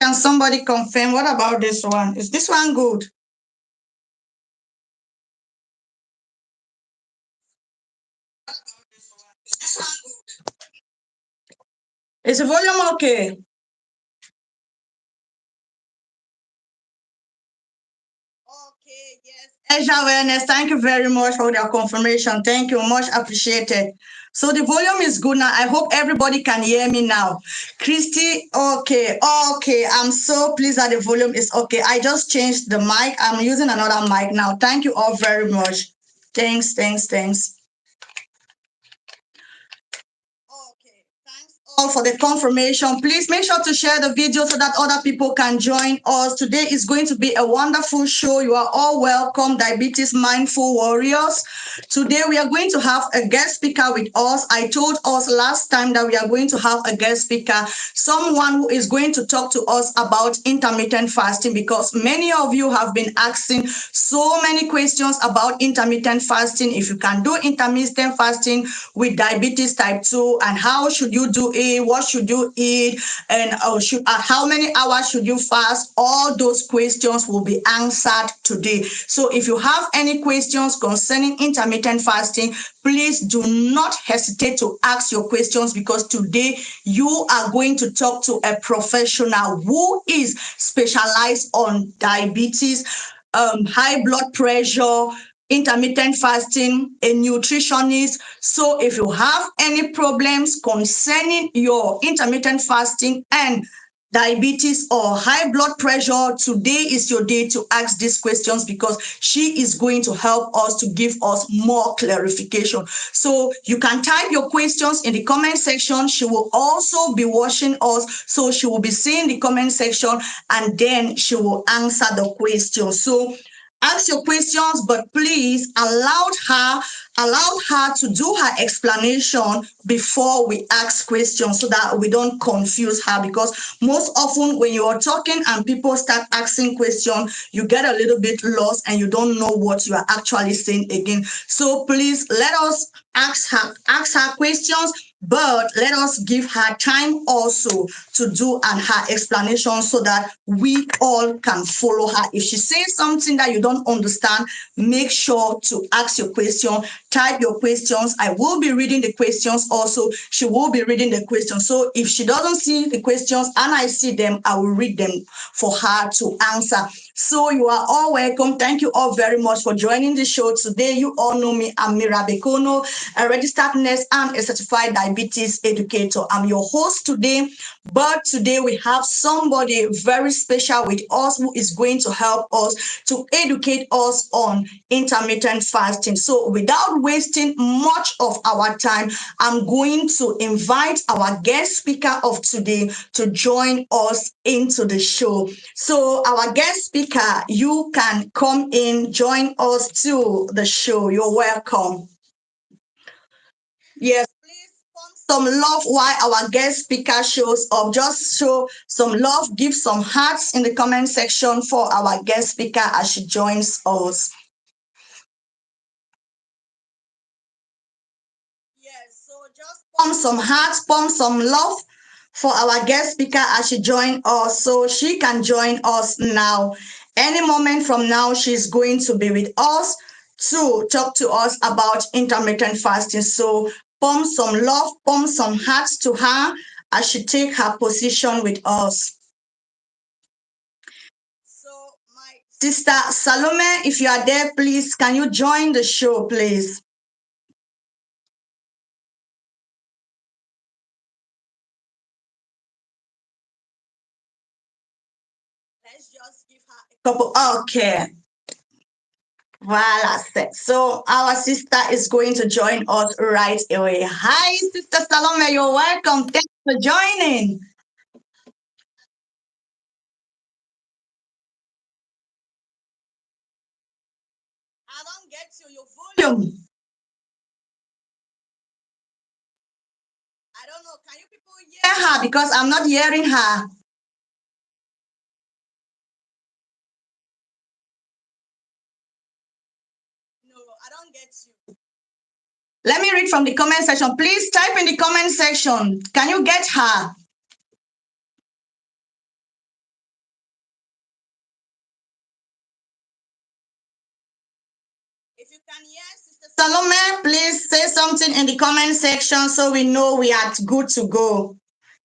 Can somebody confirm? What about this one? Is this one good? Is the volume okay? Okay, yes. Ezra Wellness, thank you very much for your confirmation. Thank you, much appreciated. So the volume is good now. I hope everybody can hear me now. Christy, okay, okay. I'm so pleased that the volume is okay. I just changed the mic. I'm using another mic now. Thank you all very much. Thanks, thanks, thanks. Okay, thanks all for the confirmation. Please make sure to share the video so that other people can join us. Today is going to be a wonderful show. You are all welcome, Diabetes Mindful Warriors. Today we are going to have a guest speaker with us. I told us last time that we are going to have a guest speaker, someone who is going to talk to us about intermittent fasting, because many of you have been asking so many questions about intermittent fasting. If you can do intermittent fasting with diabetes type 2, and how should you do it, what should you eat, and how many hours should you fast, all those questions will be answered today. So if you have any questions concerning intermittent fasting, please do not hesitate to ask your questions, because today you are going to talk to a professional who is specialized on diabetes, high blood pressure, intermittent fasting, a nutritionist. So if you have any problems concerning your intermittent fasting and diabetes or high blood pressure, today is your day to ask these questions, because she is going to help us to give us more clarification. So you can type your questions in the comment section. She will also be watching us, so she will be seeing the comment section, and then she will answer the questions. So ask your questions, but please allow her to do her explanation before we ask questions, so that we don't confuse her, because most often when you are talking and people start asking questions, you get a little bit lost and you don't know what you are actually saying again. So please let us ask her questions, but let us give her time also to do and her explanation, so that we all can follow her. If she says something that you don't understand, make sure to ask your question, type your questions. I will be reading the questions also. She will be reading the questions. So if she doesn't see the questions and I see them, I will read them for her to answer. So you are all welcome. Thank you all very much for joining the show today. You all know me. I'm Mira Bekono, a registered nurse and a certified diabetes educator. I'm your host today, but today we have somebody very special with us who is going to help us to educate us on intermittent fasting. So without wasting much of our time, I'm going to invite our guest speaker of today to join us into the show. So our guest speaker, you can come in, join us to the show. You're welcome. Yes, please some love while our guest speaker shows up. Just show some love, give some hearts in the comment section for our guest speaker as she joins us. just pump some hearts, pump some love for our guest speaker as she joined us. So she can join us now. Any moment from now, she's going to be with us to talk to us about intermittent fasting. So pump some love, pump some hearts to her as she take her position with us. So my sister Salome, if you are there, please, can you join the show, please? Let's just give her a couple. Okay. Voila. So our sister is going to join us right away. Hi, Sister Salome. You're welcome. Thanks for joining. I don't get you. Your volume. I don't know. Can you people hear her? Because I'm not hearing her. No, I don't get you. Let me read from the comment section. Please type in the comment section. Can you get her? If you can hear Sister Salome, please say something in the comment section so we know we are good to go.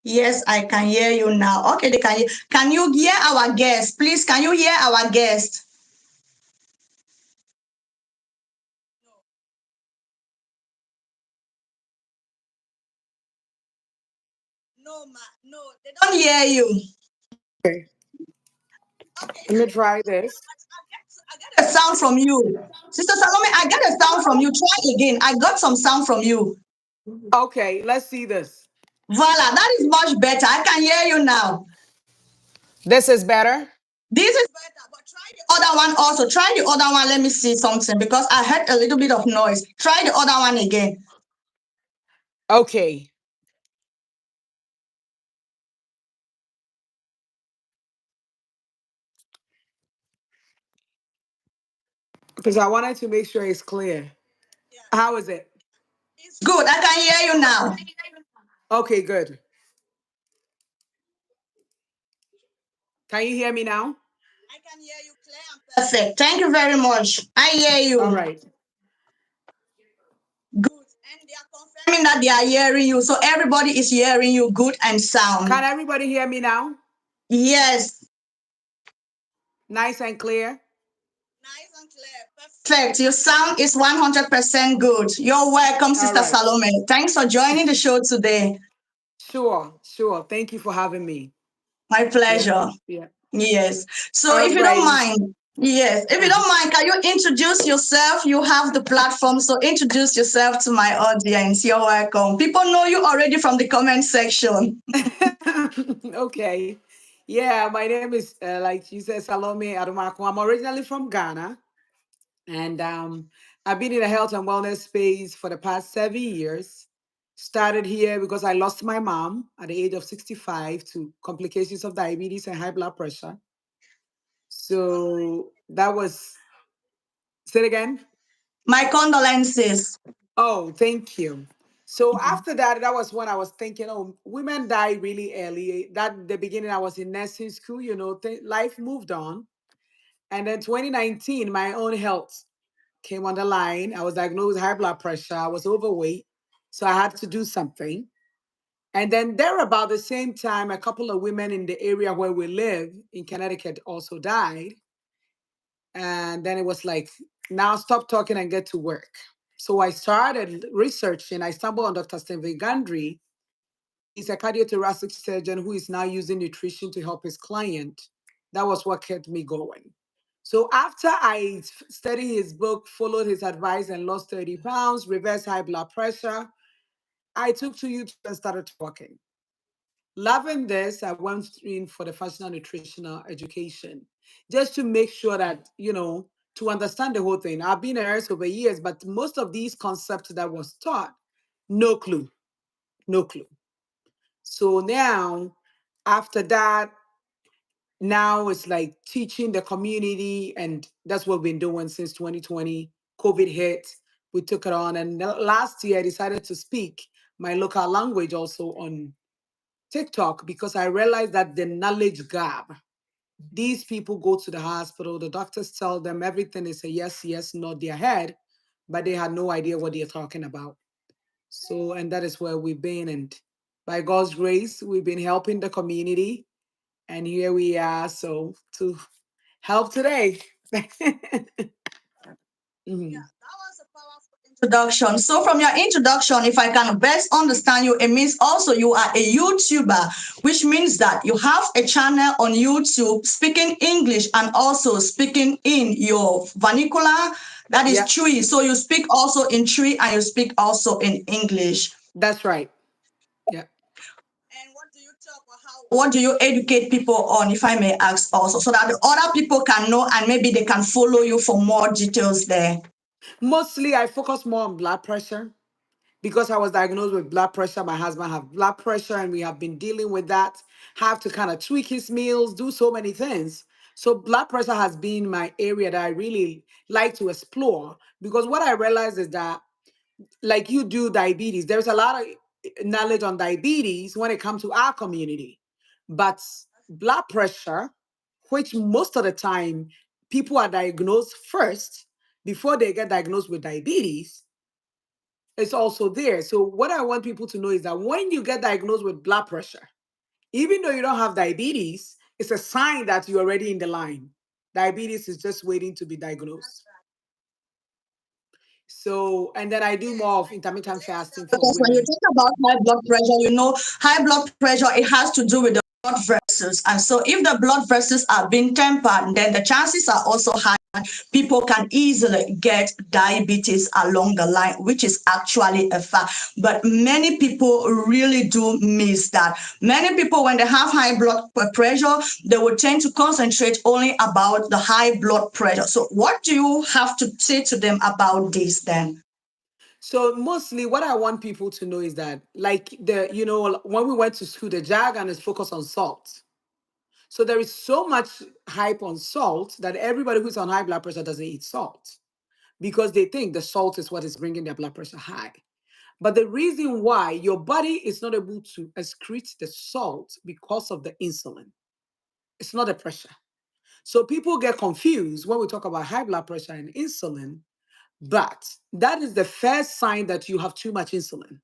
Yes, I can hear you now. Okay, they can hear. Can you hear our guest? Please, can you hear our guest? No, ma. No, they don't hear you. Okay, Okay, let me try this. I get a sound from you. Sister Salome, I get a sound from you. Try again. I got some sound from you. Okay, let's see this. Voila, that is much better. I can hear you now. This is better. This is better, but try the other one also. Try the other one. Let me see something because I heard a little bit of noise. Try the other one again. Okay, because I wanted to make sure it's clear. How is it? It's good. I can hear you now. Okay, good. Can you hear me now? I can hear you clear and perfect. Thank you very much. I hear All you. right. Good. And they are confirming that they are hearing you. So everybody is hearing you good and sound. Can everybody hear me now? Yes. Nice and clear? Nice and clear. Perfect. Your sound is 100% good. You're welcome, All Sister right. Salome. Thanks for joining the show today. Sure, sure. Thank you for having me. My Yeah, pleasure. yeah. Yes. So All if you don't righty. mind, yes, if you Uh-huh. don't mind, can you introduce yourself? You have the platform, so introduce yourself to my audience. You're welcome. People know you already from the comment section. Okay. Yeah, my name is, like you said, Salome Adomako. I'm originally from Ghana. And I've been in the health and wellness space for the past 7 years. Started here because I lost my mom at the age of 65 to complications of diabetes and high blood pressure. So that was, say it again. My condolences. Oh, thank you. So after that, that was when I was thinking, oh, women die really early. That the beginning, I was in nursing school, life moved on. And then 2019, my own health came on the line. I was diagnosed with high blood pressure. I was overweight. So I had to do something. And then there, about the same time, a couple of women in the area where we live in Connecticut also died. And then it was like, now stop talking and get to work. So I started researching. I stumbled on Dr. Stenvey Gundry. He's a cardiothoracic surgeon who is now using nutrition to help his client. That was what kept me going. So after I studied his book, followed his advice, and lost 30 pounds, reversed high blood pressure, I took to YouTube and started talking. Loving this, I went in for the functional nutritional education just to make sure that, to understand the whole thing. I've been a nurse over years, but most of these concepts that was taught, no clue, no clue. So now, after that, now it's like teaching the community, and that's what we've been doing since 2020. COVID hit, we took it on, and last year I decided to speak my local language also on TikTok because I realized that the knowledge gap. These people go to the hospital, the doctors tell them everything is a yes, yes, nod their head, but they had no idea what they're talking about. So, and that is where we've been. And by God's grace, we've been helping the community. And here we are. So, to help today. Mhm. Introduction. So from your introduction, if I can best understand you, it means also you are a YouTuber, which means that you have a channel on YouTube speaking English and also speaking in your vernacular, that is Yeah, Tree. So you speak also in Tree and you speak also in English. that's right. Yeah. And what do you talk or what do you educate people on, if I may ask also, so that the other people can know and maybe they can follow you for more details there? Mostly I focus more on blood pressure because I was diagnosed with blood pressure. My husband have blood pressure and we have been dealing with that. Have to kind of tweak his meals, do so many things. So blood pressure has been my area that I really like to explore because what I realized is that like you do diabetes, there's a lot of knowledge on diabetes when it comes to our community. But blood pressure, which most of the time people are diagnosed first before they get diagnosed with diabetes, it's also there. So what I want people to know is that when you get diagnosed with blood pressure, even though you don't have diabetes, it's a sign that you're already in the line. Diabetes is just waiting to be diagnosed. So, and then I do more of intermittent fasting for Because when you women. think about high blood pressure, high blood pressure, it has to do with the blood vessels. And so if the blood vessels are being tempered, then the chances are also high people can easily get diabetes along the line, which is actually a fact. But many people really do miss that. Many people, when they have high blood pressure, they will tend to concentrate only about the high blood pressure. So what do you have to say to them about this then? So mostly what I want people to know is that like when we went to school, the jargon is focused on salt. So there is so much hype on salt that everybody who's on high blood pressure doesn't eat salt because they think the salt is what is bringing their blood pressure high. But the reason why your body is not able to excrete the salt because of the insulin, it's not the pressure. So people get confused when we talk about high blood pressure and insulin, but that is the first sign that you have too much insulin.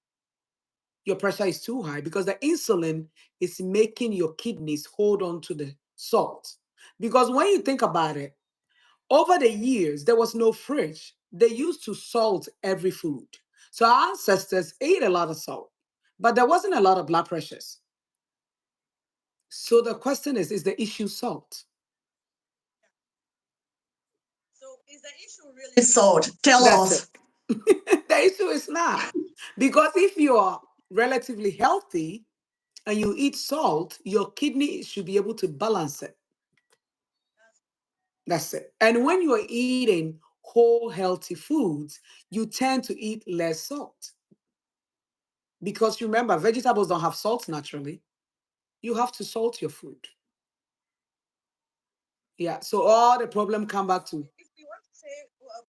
Your pressure is too high because the insulin is making your kidneys hold on to the salt. Because when you think about it, over the years, there was no fridge. They used to salt every food. So our ancestors ate a lot of salt, but there wasn't a lot of blood pressures. So the question is the issue salt? So is the issue really solved? Tell That's it. us. The issue is not. Because if you are relatively healthy and you eat salt, your kidney should be able to balance it. That's it. And when you are eating whole, healthy foods, you tend to eat less salt. Because remember, vegetables don't have salt naturally. You have to salt your food. Yeah. So all the problem come back to If we want to say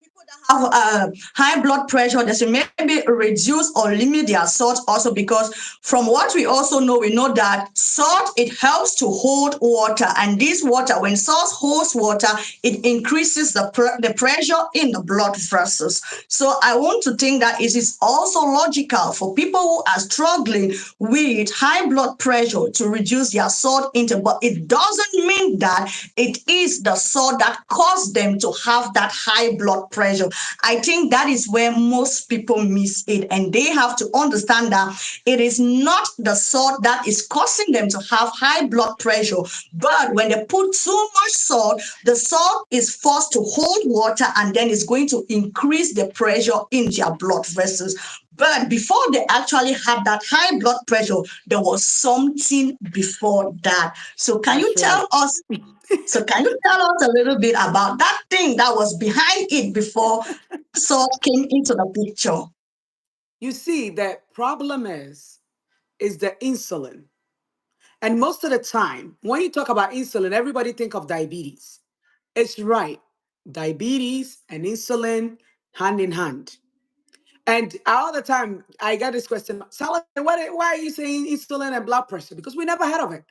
people that have high blood pressure, they should maybe reduce or limit their salt also, because from what we also know, we know that salt, it helps to hold water, and this water, when salt holds water, it increases the pressure in the blood vessels. So I want to think that it is also logical for people who are struggling with high blood pressure to reduce their salt intake, but it doesn't mean that it is the salt that caused them to have that high blood pressure. I think that is where most people miss it, and they have to understand that it is not the salt that is causing them to have high blood pressure, but when they put too much salt, the salt is forced to hold water and then it's going to increase the pressure in their blood vessels. But before they actually had that high blood pressure, there was something before that. So can you that's right. tell us so can you tell us a little bit about that thing that was behind it before salt came into the picture? You see, the problem is the insulin. And most of the time, when you talk about insulin, everybody think of diabetes. It's right. Diabetes and insulin hand in hand. And all the time I get this question, Salome, why are you saying insulin and blood pressure? Because we never heard of it.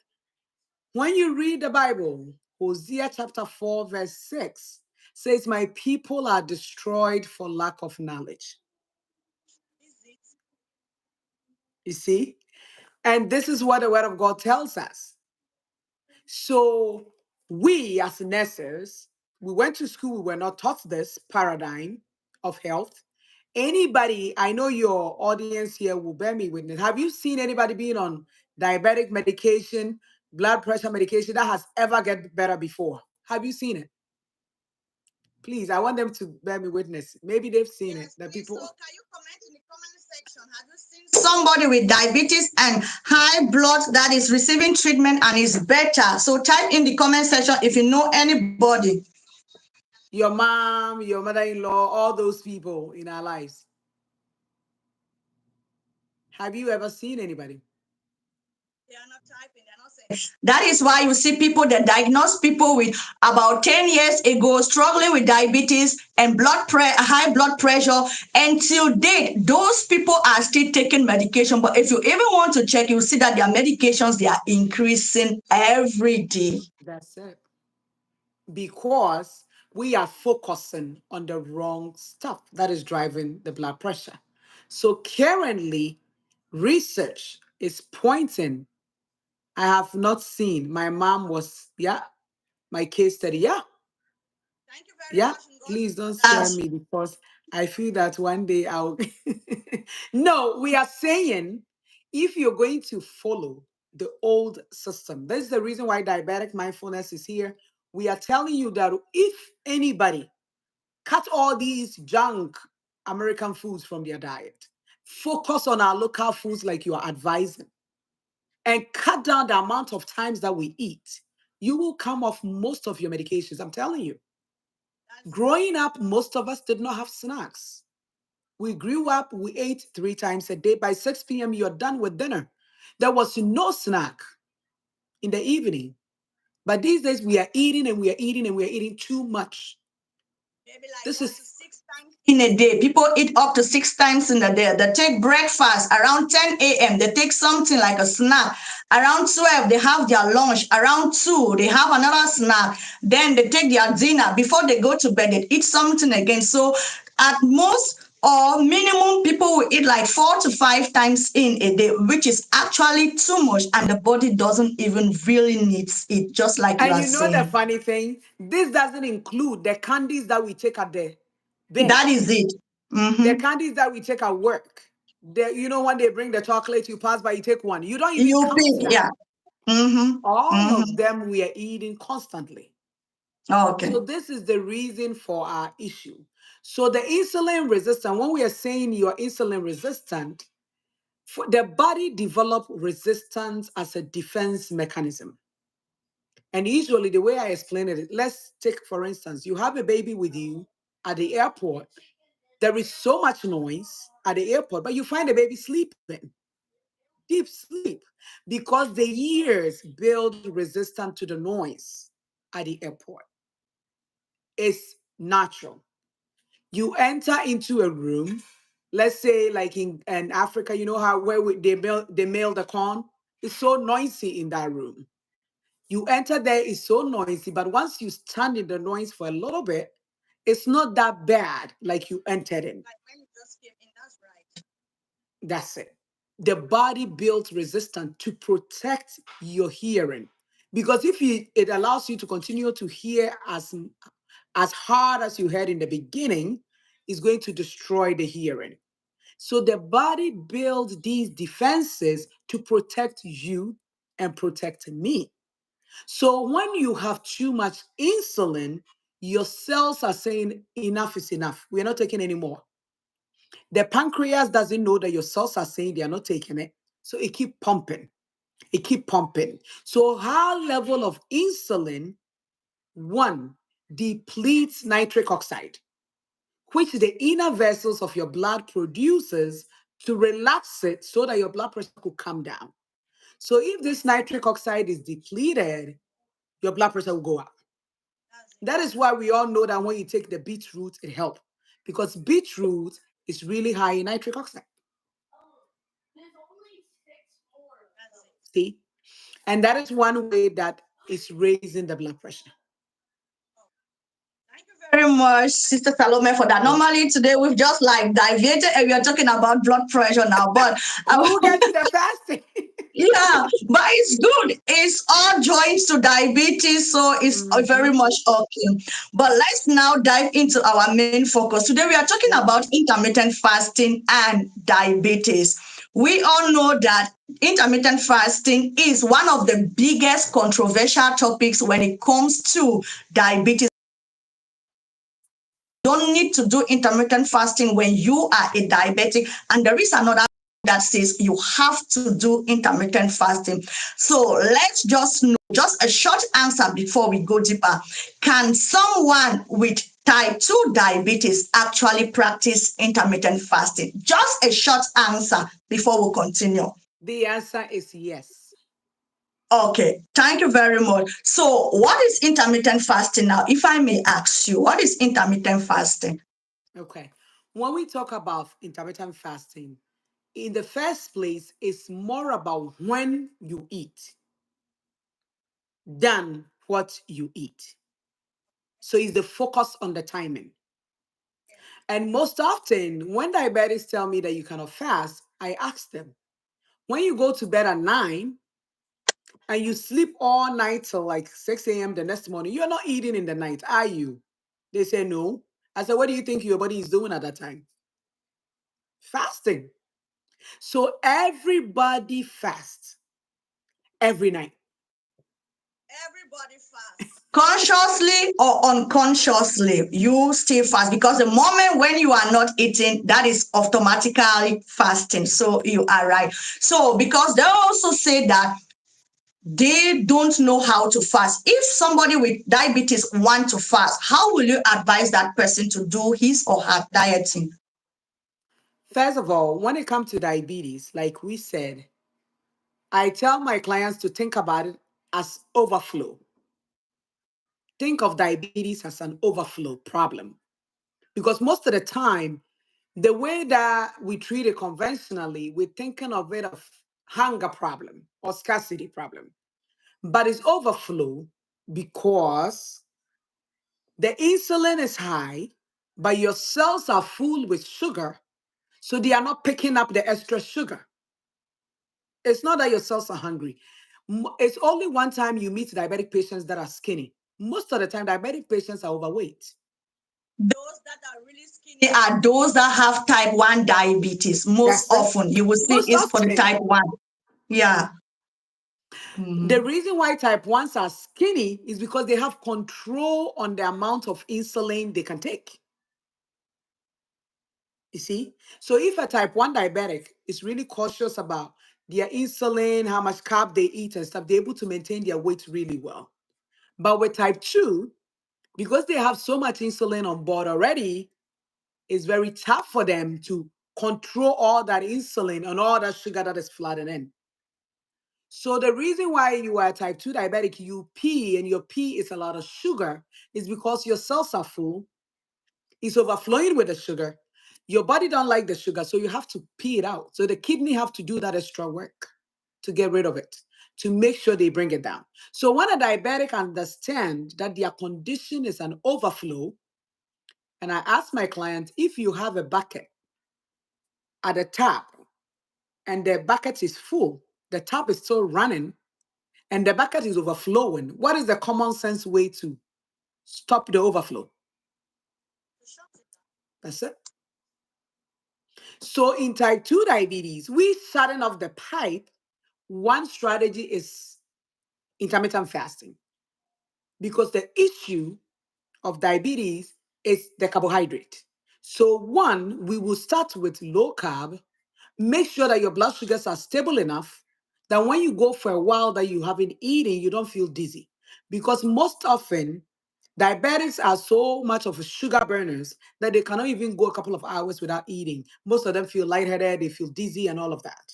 When you read the Bible, Hosea chapter 4, verse 6 says, my people are destroyed for lack of knowledge. You see? And this is what the word of God tells us. So we as nurses, we went to school, we were not taught this paradigm of health. Anybody, I know your audience here will bear me witness. Have you seen anybody being on diabetic medication, blood pressure medication that has ever get better before? Have you seen it? Please, I want them to bear me witness. Maybe they've seen it. Yes, The please. So people. can you comment in the comment section? Have you seen somebody with diabetes and high blood that is receiving treatment and is better? So type in the comment section if you know anybody. Your mom, your mother-in-law, all those people in our lives. Have you ever seen anybody? They are not typing, they're not saying. That is why you see people that diagnose people with about 10 years ago struggling with diabetes and high blood pressure. Until date, those people are still taking medication. But if you even want to check, you see that their medications they are increasing every day. That's it. Because we are focusing on the wrong stuff that is driving the blood pressure. So currently, research is pointing. I have not seen. My mom was, yeah, my case study, yeah, Thank you very yeah. much. And God Please bless don't for that. share me because I feel that one day I'll. No, we are saying if you're going to follow the old system, that's the reason why diabetic mindfulness is here. We are telling you that if anybody cut all these junk American foods from their diet, focus on our local foods like you are advising, and cut down the amount of times that we eat, you will come off most of your medications. I'm telling you. Growing up, most of us did not have snacks. We grew up, we ate 3 times a day. By 6 p.m., you're done with dinner. There was no snack in the evening. But these days, we are eating and we are eating and we are eating too much. Maybe like This up to is, 6 times in a day. People eat up to 6 times in a day. They take breakfast around 10 a.m. They take something like a snack. Around 12, they have their lunch. Around 2, they have another snack. Then they take their dinner. Before they go to bed, they eat something again. So at most or minimum, people will eat like 4 to 5 times in a day, which is actually too much. And the body doesn't even really needs it, just like you and are you know the saying. funny thing? This doesn't include the candies that we take at the That bench, is it. the Mhm. candies that we take at work. You know, when they bring the chocolate, you pass by, you take one. You don't even You count pick, that. yeah. Mm-hmm. All Mm-hmm. of them we are eating constantly. Okay. So this is the reason for our issue. So the insulin resistant, when we are saying you're insulin resistant, the body develop resistance as a defense mechanism. And usually the way I explain it, let's take for instance, you have a baby with you at the airport. There is so much noise at the airport, but you find the baby sleeping, deep sleep, because the ears build resistance to the noise at the airport. It's natural. You enter into a room, let's say like in Africa, you know how where they mail the corn. It's so noisy in that room. You enter there, it's so noisy, but once you stand in the noise for a little bit, it's not that bad like you entered in. Like when you just came in, that's right. That's it. The body builds resistance to protect your hearing. Because if it allows you to continue to hear as hard as you heard in the beginning, is going to destroy the hearing. So the body builds these defenses to protect you and protect me. So when you have too much insulin, your cells are saying enough is enough. We're not taking any more. The pancreas doesn't know that your cells are saying they are not taking it. So it keep pumping. It keep pumping. So high level of insulin, one, depletes nitric oxide, which the inner vessels of your blood produces to relax it so that your blood pressure could come down. So if this nitric oxide is depleted, your blood pressure will go up. That's it. That is why we all know that when you take the beetroot, it helps. Because beetroot is really high in nitric oxide. See? And that is one way that is raising the blood pressure. Very much, Sister Salome, for that. Yeah. Normally, today we've just like diverted and we are talking about blood pressure now, but We'll get to the fasting. yeah, but it's good. It's all joints to diabetes, so it's very Mhm. much okay. But let's now dive into our main focus. Today, we are talking Yep. about intermittent fasting and diabetes. We all know that intermittent fasting is one of the biggest controversial topics when it comes to diabetes. Don't need to do intermittent fasting when you are a diabetic, and there is another that says you have to do intermittent fasting. So let's just know, just a short answer before we go deeper. Can someone with type 2 diabetes actually practice intermittent fasting? Just a short answer before we continue. The answer is yes. Okay, thank you very much. So what is intermittent fasting now? If I may ask you, what is intermittent fasting? Okay. When we talk about intermittent fasting, in the first place, it's more about when you eat than what you eat. So it's the focus on the timing. And most often, when diabetics tell me that you cannot fast, I ask them, when you go to bed at 9 and you sleep all night till like 6 a.m. the next morning, you're not eating in the night, are you? They say no. I said, what do you think your body is doing at that time? Fasting. So everybody fasts every night. Everybody fasts. Consciously or unconsciously, you still fast because the moment when you are not eating, that is automatically fasting. So you are right. So because they also say that they don't know how to fast. If somebody with diabetes want to fast, how will you advise that person to do his or her dieting? First of all, when it comes to diabetes, like we said, I tell my clients to think about it as overflow. Think of diabetes as an overflow problem. Because most of the time, the way that we treat it conventionally, we're thinking of it of hunger problem or scarcity problem. But it's overflow because the insulin is high, but your cells are full with sugar, so they are not picking up the extra sugar. It's not that your cells are hungry. It's only one time you meet diabetic patients that are skinny. Most of the time, diabetic patients are overweight. Those that are really skinny are those that have type 1 diabetes. Most That's it. often, you will see Most is for the often. type 1. Yeah. The Mhm. reason why type 1s are skinny is because they have control on the amount of insulin they can take. You see? So if a type 1 diabetic is really cautious about their insulin, how much carb they eat and stuff, they're able to maintain their weight really well. But with type 2, because they have so much insulin on board already, it's very tough for them to control all that insulin and all that sugar that is flooding in. So the reason why you are type 2 diabetic, you pee and your pee is a lot of sugar, is because your cells are full, it's overflowing with the sugar. Your body don't like the sugar, so you have to pee it out. So the kidney have to do that extra work to get rid of it, to make sure they bring it down. So when a diabetic understand that their condition is an overflow, and I ask my client, if you have a bucket at the top and the bucket is full, the tap is still running, and the bucket is overflowing, what is the common sense way to stop the overflow? That's it. So in type 2 diabetes, we shutting off the pipe. One strategy is intermittent fasting because the issue of diabetes is the carbohydrate. So one, we will start with low carb. Make sure that your blood sugars are stable enough that when you go for a while that you haven't eaten, you don't feel dizzy. Because most often, diabetics are so much of a sugar burners that they cannot even go a couple of hours without eating. Most of them feel lightheaded, they feel dizzy, and all of that.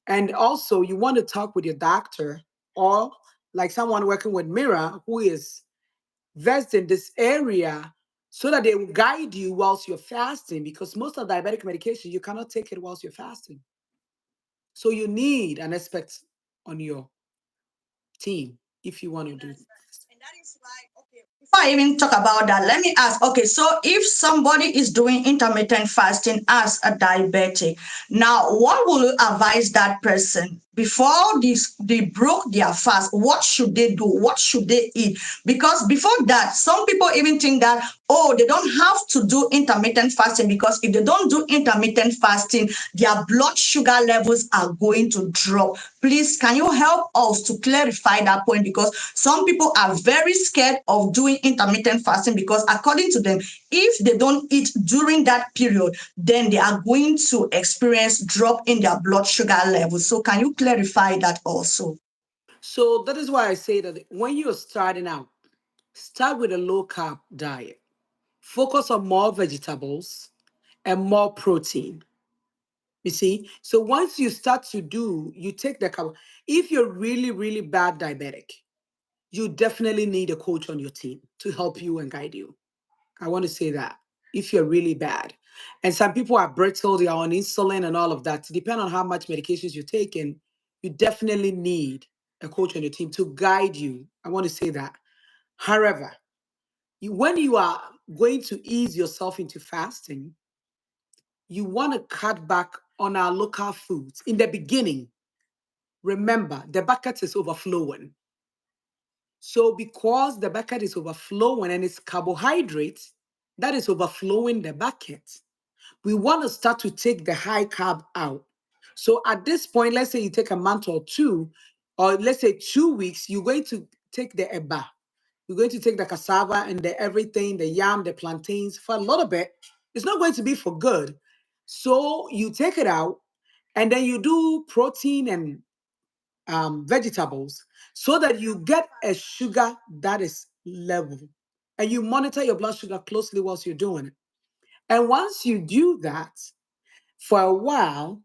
And also, you want to talk with your doctor or like someone working with Mira who is versed in this area so that they will guide you whilst you're fasting, because most of diabetic medication, you cannot take it whilst you're fasting. So you need an expert on your team if you want to do. And that is why, okay, before I even talk about that, let me ask, okay, so if somebody is doing intermittent fasting as a diabetic, now what will you advise that person before they broke their fast? What should they do? What should they eat? Because before that, some people even think that, oh, they don't have to do intermittent fasting, because if they don't do intermittent fasting, their blood sugar levels are going to drop. Please, can you help us to clarify that point? Because some people are very scared of doing intermittent fasting, because according to them, if they don't eat during that period, then they are going to experience drop in their blood sugar levels. So can you clarify that also? So that is why I say that when you're starting out, start with a low carb diet. Focus on more vegetables and more protein. You see? So once you start to do, you take the carb. If you're really, really bad diabetic, you definitely need a coach on your team to help you and guide you. I want to say that if you're really bad. And some people are brittle, they are on insulin and all of that. Depending on how much medications you're taking, you definitely need a coach on your team to guide you. I want to say that. However, when you are going to ease yourself into fasting, you want to cut back on our local foods. In the beginning, remember the bucket is overflowing. So because the bucket is overflowing and it's carbohydrates that is overflowing the bucket, we want to start to take the high carb out. So at this point, let's say you take a month or two, or let's say 2 weeks, you're going to take the eba. You're going to take the cassava and the everything, the yam, the plantains for a little bit. It's not going to be for good. So you take it out and then you do protein and vegetables so that you get a sugar that is level. And you monitor your blood sugar closely whilst you're doing it. And once you do that for a while,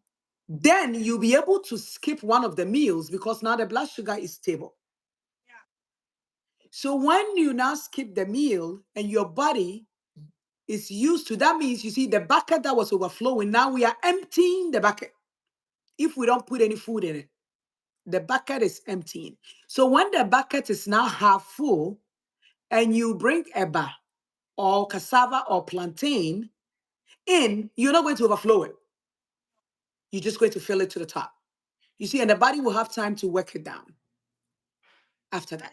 then you'll be able to skip one of the meals because now the blood sugar is stable. So when you now skip the meal and your body is used to, that means you see the bucket that was overflowing, now we are emptying the bucket. If we don't put any food in it, the bucket is emptying. So when the bucket is now half full and you bring eba or cassava or plantain in, you're not going to overflow it. You're just going to fill it to the top. You see, and the body will have time to work it down after that.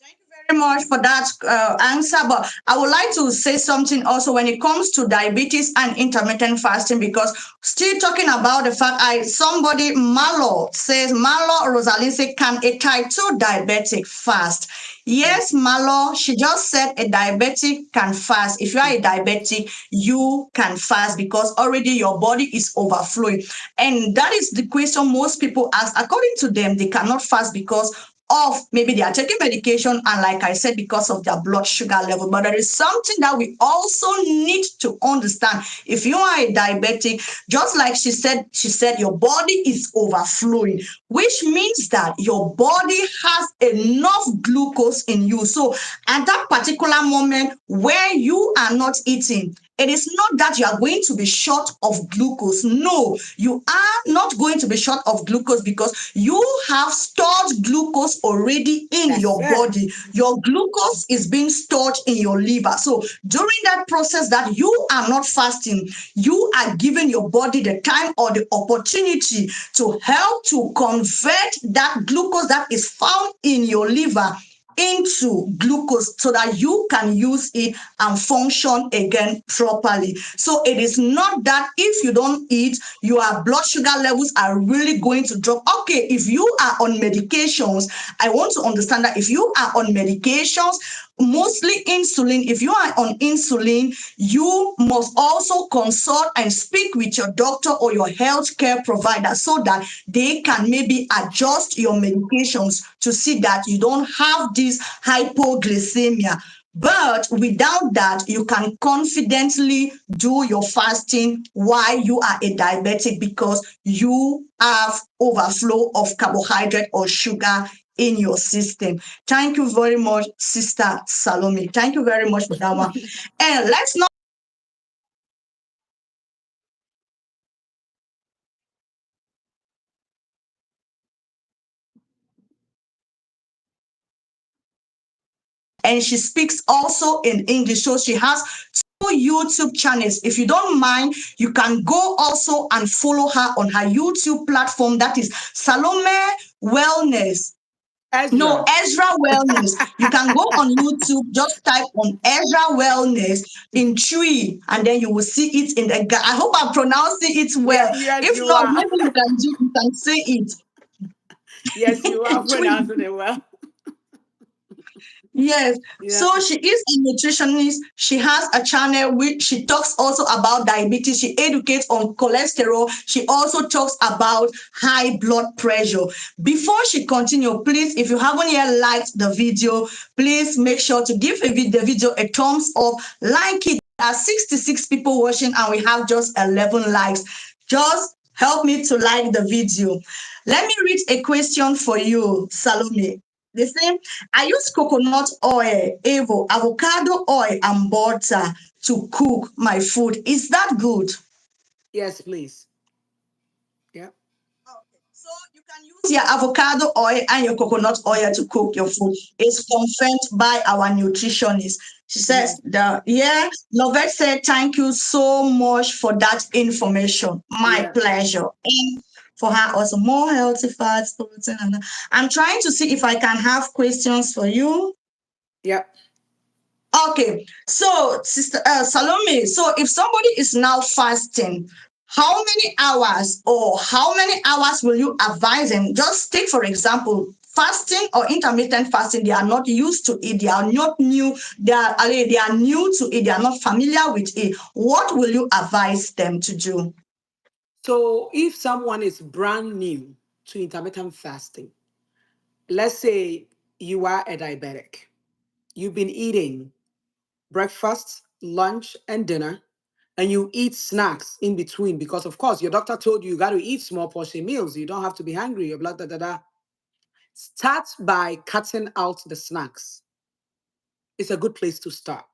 Thank you very much for that answer. But I would like to say something also when it comes to diabetes and intermittent fasting, because still talking about the fact, somebody Malo says, Malo Rosalind said, can a type 2 diabetic fast? Yes, Malo, she just said a diabetic can fast. If you are a diabetic, you can fast because already your body is overflowing. And that is the question most people ask. According to them, they cannot fast because of maybe they are taking medication, and like I said, because of their blood sugar level. But there is something that we also need to understand. If you are a diabetic, just like she said your body is overflowing, which means that your body has enough glucose in you. So at that particular moment where you are not eating, it is not that you are going to be short of glucose. No, you are not going to be short of glucose because you have stored glucose already in That's your it. body. Your glucose is being stored in your liver. So during that process that you are not fasting, you are giving your body the time or the opportunity to help to convert that glucose that is found in your liver into glucose so that you can use it and function again properly. So it is not that if you don't eat, your blood sugar levels are really going to drop. Okay, if you are on medications, I want to understand that if you are on medications, mostly insulin, if you are on insulin, you must also consult and speak with your doctor or your healthcare provider so that they can maybe adjust your medications to see that you don't have this hypoglycemia. But without that, you can confidently do your fasting while you are a diabetic because you have overflow of carbohydrate or sugar in your system. Thank you very much, Sister Salome. Thank you very much for that one. And let's not and she speaks also in English. So she has two YouTube channels. If you don't mind, you can go also and follow her on her YouTube platform. That is Salome Wellness. No, Ezra. Ezra Wellness. You can go on YouTube, just type on Ezra Wellness in tree, and then you will see it in the. I hope I'm pronouncing it Yeah, well. yes, If you not, are. maybe you can say it. Yes, you are Tree. pronouncing it well. Yes. Yeah, So she is a nutritionist. She has a channel which she talks also about diabetes. She educates on cholesterol. She also talks about high blood pressure. Before she continue, please, if you haven't yet liked the video, please make sure to give the video a thumbs up. Like it. There are 66 people watching and we have just 11 likes. Just help me to like the video. Let me read a question for you, Salome. The same, I use coconut oil, avocado oil, and butter to cook my food. Is that good? yes, please. Yeah, Okay. So you can use your avocado oil and your coconut oil to cook your food. It's confirmed by our nutritionist. She mhm. says the yeah, Lovette said thank you so much for that information. My Yeah, pleasure. And for her also more healthy fats, protein, and I'm trying to see if I can have questions for you. yeah. Okay, so Sister Salome, so if somebody is now fasting, how many hours or how many hours will you advise them? Just take for example, fasting or intermittent fasting. They are not used to it. They are not new. They are new to it. They are not familiar with it. What will you advise them to do? So if someone is brand new to intermittent fasting, let's say you are a diabetic, you've been eating breakfast, lunch, and dinner, and you eat snacks in between because, of course, your doctor told you you got to eat small portion meals. You don't have to be hungry. Your blood, da da da. Start by cutting out the snacks. It's a good place to start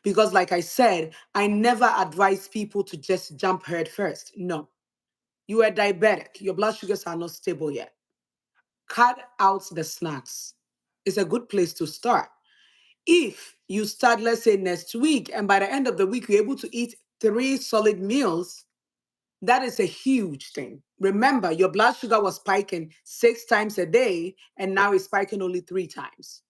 because, like I said, I never advise people to just jump head first. No, you are diabetic. Your blood sugars are not stable yet. Cut out the snacks. It's a good place to start. If you start, let's say, next week, and by the end of the week, you're able to eat 3 solid meals, that is a huge thing. Remember, your blood sugar was spiking 6 times a day, and now it's spiking only 3 times.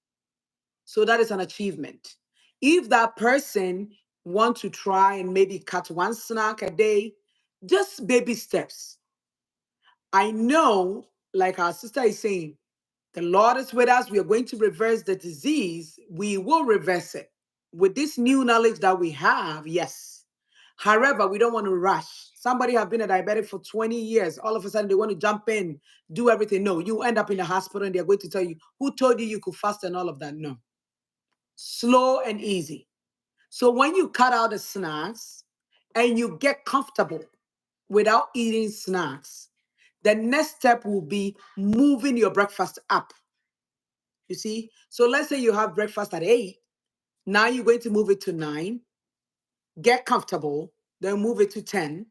So that is an achievement. If that person want to try and maybe cut one snack a day, just baby steps. I know, like our sister is saying, the Lord is with us. We are going to reverse the disease. We will reverse it. With this new knowledge that we have, yes. However, we don't want to rush. Somebody have been a diabetic for 20 years. All of a sudden, they want to jump in, do everything. No, you end up in the hospital and they're going to tell you, who told you you could fast and all of that? No. Slow and easy. So when you cut out the snacks and you get comfortable without eating snacks, the next step will be moving your breakfast up. You see? So let's say you have breakfast at 8. Now you're going to move it to 9, get comfortable, then move it to 10,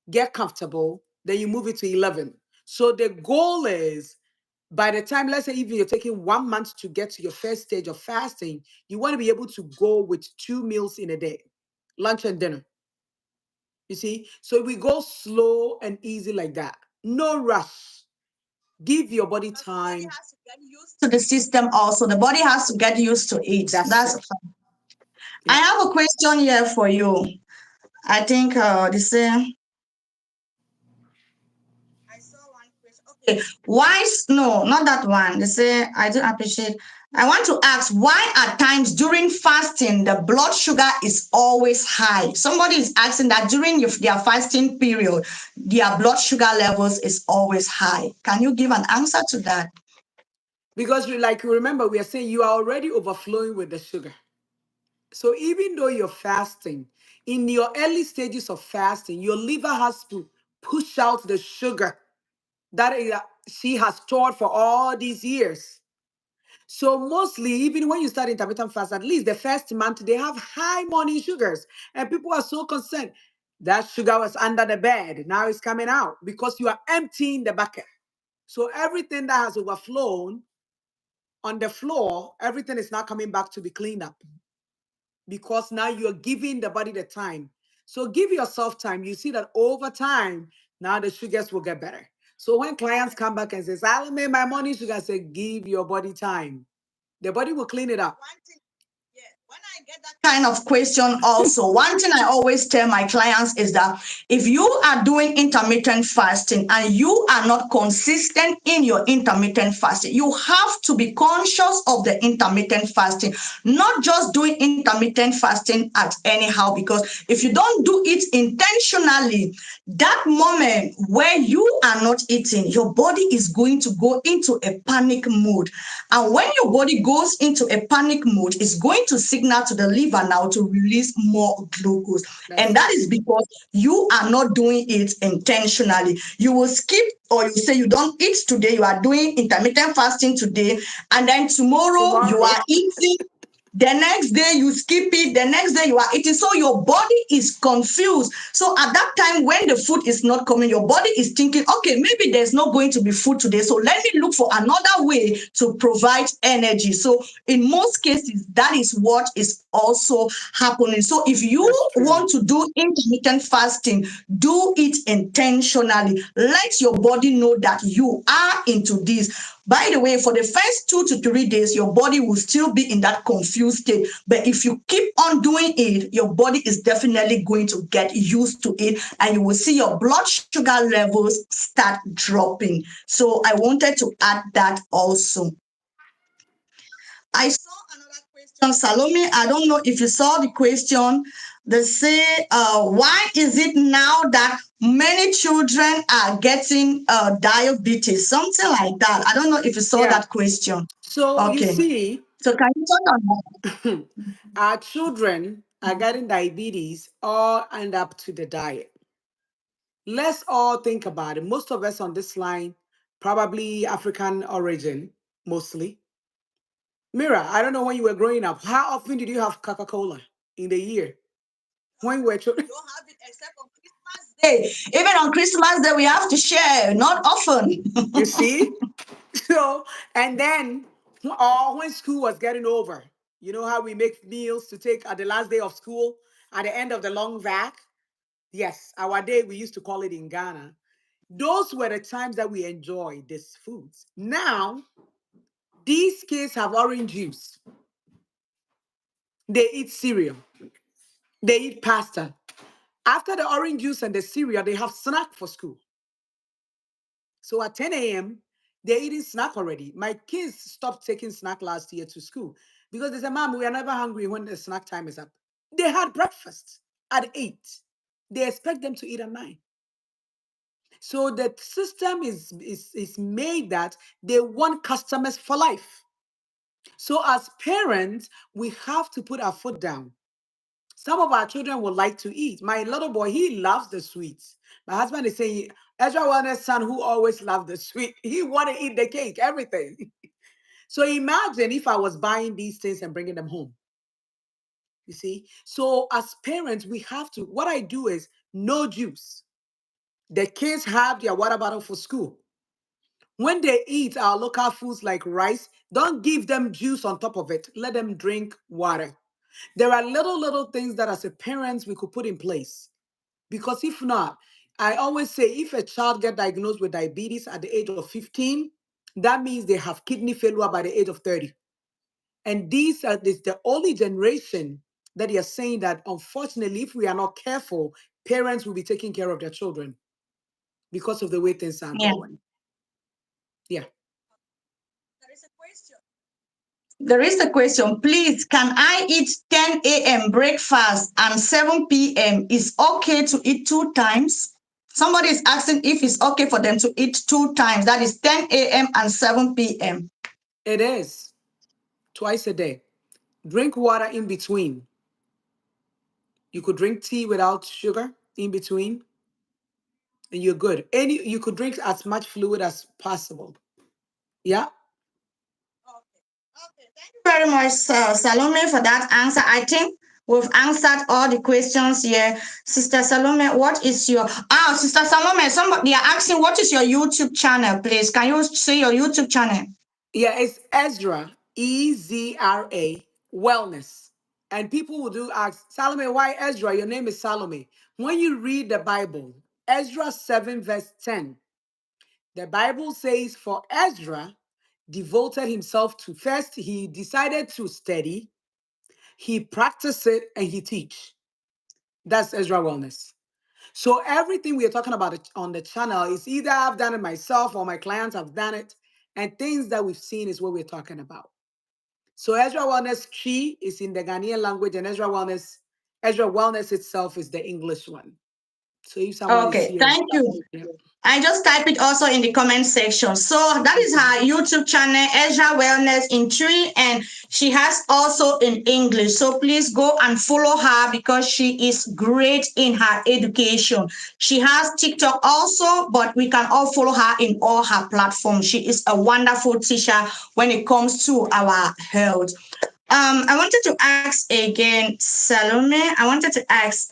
get comfortable, then you move it to 11. So the goal is by the time, let's say, even you're taking 1 month to get to your first stage of fasting, you want to be able to go with 2 meals in a day, lunch and dinner. You see? So we go slow and easy like that. No rush. Give your body Because the body time. has to get used to the system also. The body has to get used to it. That's That's it. I Yeah. have a question here for you. I think the same. I saw one question. Okay, no, not that one. They say I do appreciate. I want to ask why at times during fasting the blood sugar is always high. Somebody is asking that during their fasting period, their blood sugar levels is always high. Can you give an answer to that? Because you like remember, we are saying you are already overflowing with the sugar. So even though you're fasting, in your early stages of fasting, your liver has to push out the sugar. That is she has stored for all these years. So mostly, even when you start intermittent fast, at least the first month, they have high morning sugars. And people are so concerned. That sugar was under the bed. Now it's coming out because you are emptying the bucket. So everything that has overflown on the floor, everything is now coming back to be cleaned up because now you're giving the body the time. So give yourself time. You see that over time, now the sugars will get better. So when clients come back and says, I made my morning sugar, I say, give your body time. The body will clean it up. When I get that kind of question also, one thing I always tell my clients is that if you are doing intermittent fasting and you are not consistent in your intermittent fasting, you have to be conscious of the intermittent fasting, not just doing intermittent fasting at anyhow, because if you don't do it intentionally, that moment where you are not eating, your body is going to go into a panic mode. And when your body goes into a panic mode, it's going to signal to the liver now to release more glucose. That's And it. that is because you are not doing it intentionally. You will skip, or you say you don't eat today, you are doing intermittent fasting today, and then tomorrow you Tomorrow. are eating, the next day you skip it, the next day you are eating. So your body is confused. So at that time, when the food is not coming, your body is thinking, okay, maybe there's not going to be food today, so let me look for another way to provide energy. So in most cases, that is what is also happening. So if you That's true. want to do intermittent fasting, do it intentionally. Let your body know that you are into this. By the way, for the first 2 to 3 days, your body will still be in that confused state. But if you keep on doing it, your body is definitely going to get used to it, and you will see your blood sugar levels start dropping. So I wanted to add that also. I saw another question, Salome. I don't know if you saw the question. They say, why is it now that many children are getting diabetes? Something like that. I don't know if you saw Yeah. that question. So you Okay. see, So can you talk on that? our children are getting diabetes all and up to the diet. Let's all think about it. Most of us on this line, probably African origin, mostly. Mira, I don't know when you were growing up, how often did you have Coca-Cola in the year? When you were We children? don't have it except on Christmas Day. Even on Christmas Day, we have to share, not often. You see? So, and then, or when school was getting over, you know how we make meals to take at the last day of school, at the end of the long vac? Yes, our day, we used to call it in Ghana. Those were the times that we enjoyed these foods. Now, these kids have orange juice. They eat cereal. They eat pasta. After the orange juice and the cereal, they have snack for school. So at 10 a.m., they're eating snack already. My kids stopped taking snack last year to school because they said, Mom, we are never hungry when the snack time is up. They had breakfast at 8. They expect them to eat at 9. So the system is made that they want customers for life. So as parents, we have to put our foot down. Some of our children would like to eat. My little boy, he loves the sweets. My husband is saying, Ezra Wellness son who always loved the sweet, he want to eat the cake, everything. So imagine if I was buying these things and bringing them home. You see? So as parents, we have to, what I do is no juice. The kids have their water bottle for school. When they eat our local foods like rice, don't give them juice on top of it. Let them drink water. There are little things that as a parents we could put in place. Because if not, I always say if a child get diagnosed with diabetes at the age of 15, that means they have kidney failure by the age of 30. And these are this the only generation that they are saying that unfortunately, if we are not careful, parents will be taking care of their children because of the way things are Yeah. going. Yeah. There is a question. There is a question. Please, can I eat 10 a.m. breakfast and 7 p.m.? Is okay to eat 2 times? Somebody is asking if it's okay for them to eat 2 times. That is 10 a.m. and 7 p.m. It is twice a day. Drink water in between. You could drink tea without sugar in between. and you're good. Any you could drink as much fluid as possible. Yeah. Okay, thank you very much, Salome, for that answer. I think we've answered all the questions here. Sister Salome, what is your Sister Salome, somebody are asking what is your YouTube channel, please? Can you say your YouTube channel? Yeah, it's Ezra, Ezra Wellness. And people will do ask, Salome, why Ezra? Your name is Salome. When you read the Bible, Ezra 7, verse 10, the Bible says, for Ezra devoted himself to first, he decided to study, he practiced it, and he teach. That's Ezra Wellness. So everything we are talking about on the channel is either I've done it myself or my clients have done it, and things that we've seen is what we're talking about. So Ezra Wellness Chi is in the Ghanaian language, and Ezra Wellness itself is the English one. So if someone is Okay, here, thank you. yeah. I just type it also in the comment section. So that is her YouTube channel, Ezra Wellness in Tree, and she has also in English. So please go and follow her because she is great in her education. She has TikTok also, but we can all follow her in all her platforms. She is a wonderful teacher when it comes to our health. I wanted to ask again, Salome. I wanted to ask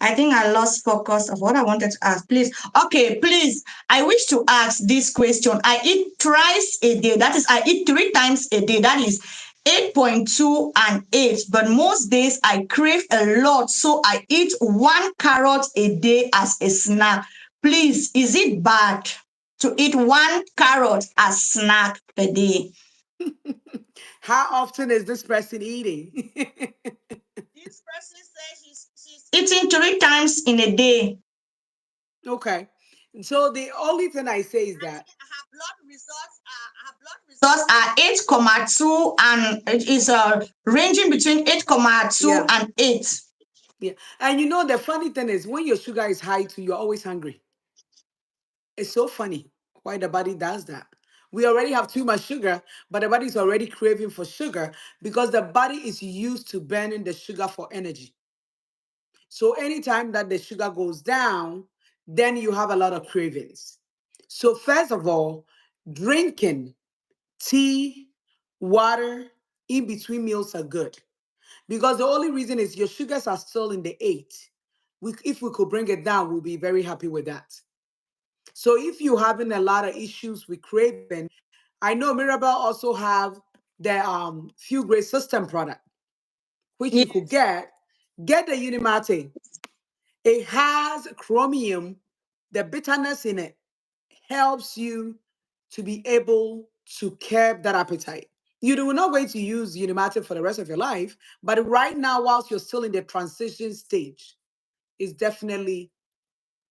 I think I lost focus of what I wanted to ask. Please, okay, please. I wish to ask this question. I eat thrice a day. That is, I eat 3 times a day. That is 8.2 and 8. But most days I crave a lot. So I eat 1 carrot a day as a snack. Please, is it bad to eat 1 carrot as snack per day? How often is this person eating? This person says she's eating 3 times in a day. Okay. So the only thing I say is that, Her blood results are 8,2 and it is ranging between 8,2 yeah, and 8. yeah. And you know, the funny thing is when your sugar is high too, you're always hungry. It's so funny why the body does that. We already have too much sugar, but the body is already craving for sugar because the body is used to burning the sugar for energy. So anytime that the sugar goes down, then you have a lot of cravings. So first of all, drinking tea, water in between meals are good because the only reason is your sugars are still in the 8. If we could bring it down, we'll be very happy with that. So if you're having a lot of issues with craving, I know Mirabelle also have the Few Great System product, which you could Yes. get the Unimate. It has chromium, the bitterness in it helps you to be able to curb that appetite. You're not going to use Unimate for the rest of your life, but right now, whilst you're still in the transition stage, it's definitely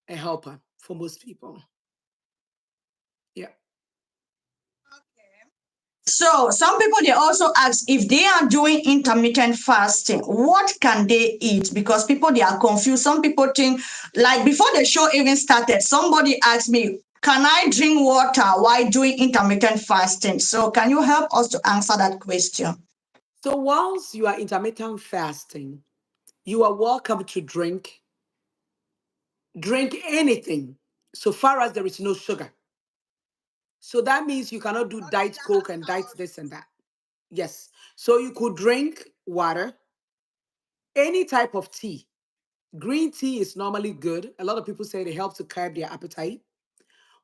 a helper for most people. Yeah. So some people they also ask if they are doing intermittent fasting, what can they eat? Because people they are confused. Some people think like before the show even started, somebody asked me, can I drink water while doing intermittent fasting? So can you help us to answer that question? So whilst you are intermittent fasting, you are welcome to drink anything so far as there is no sugar. So that means you cannot do Okay, diet coke and diet this and that. Yes. So you could drink water, any type of tea. Green tea is normally good. A lot of people say they help to curb their appetite.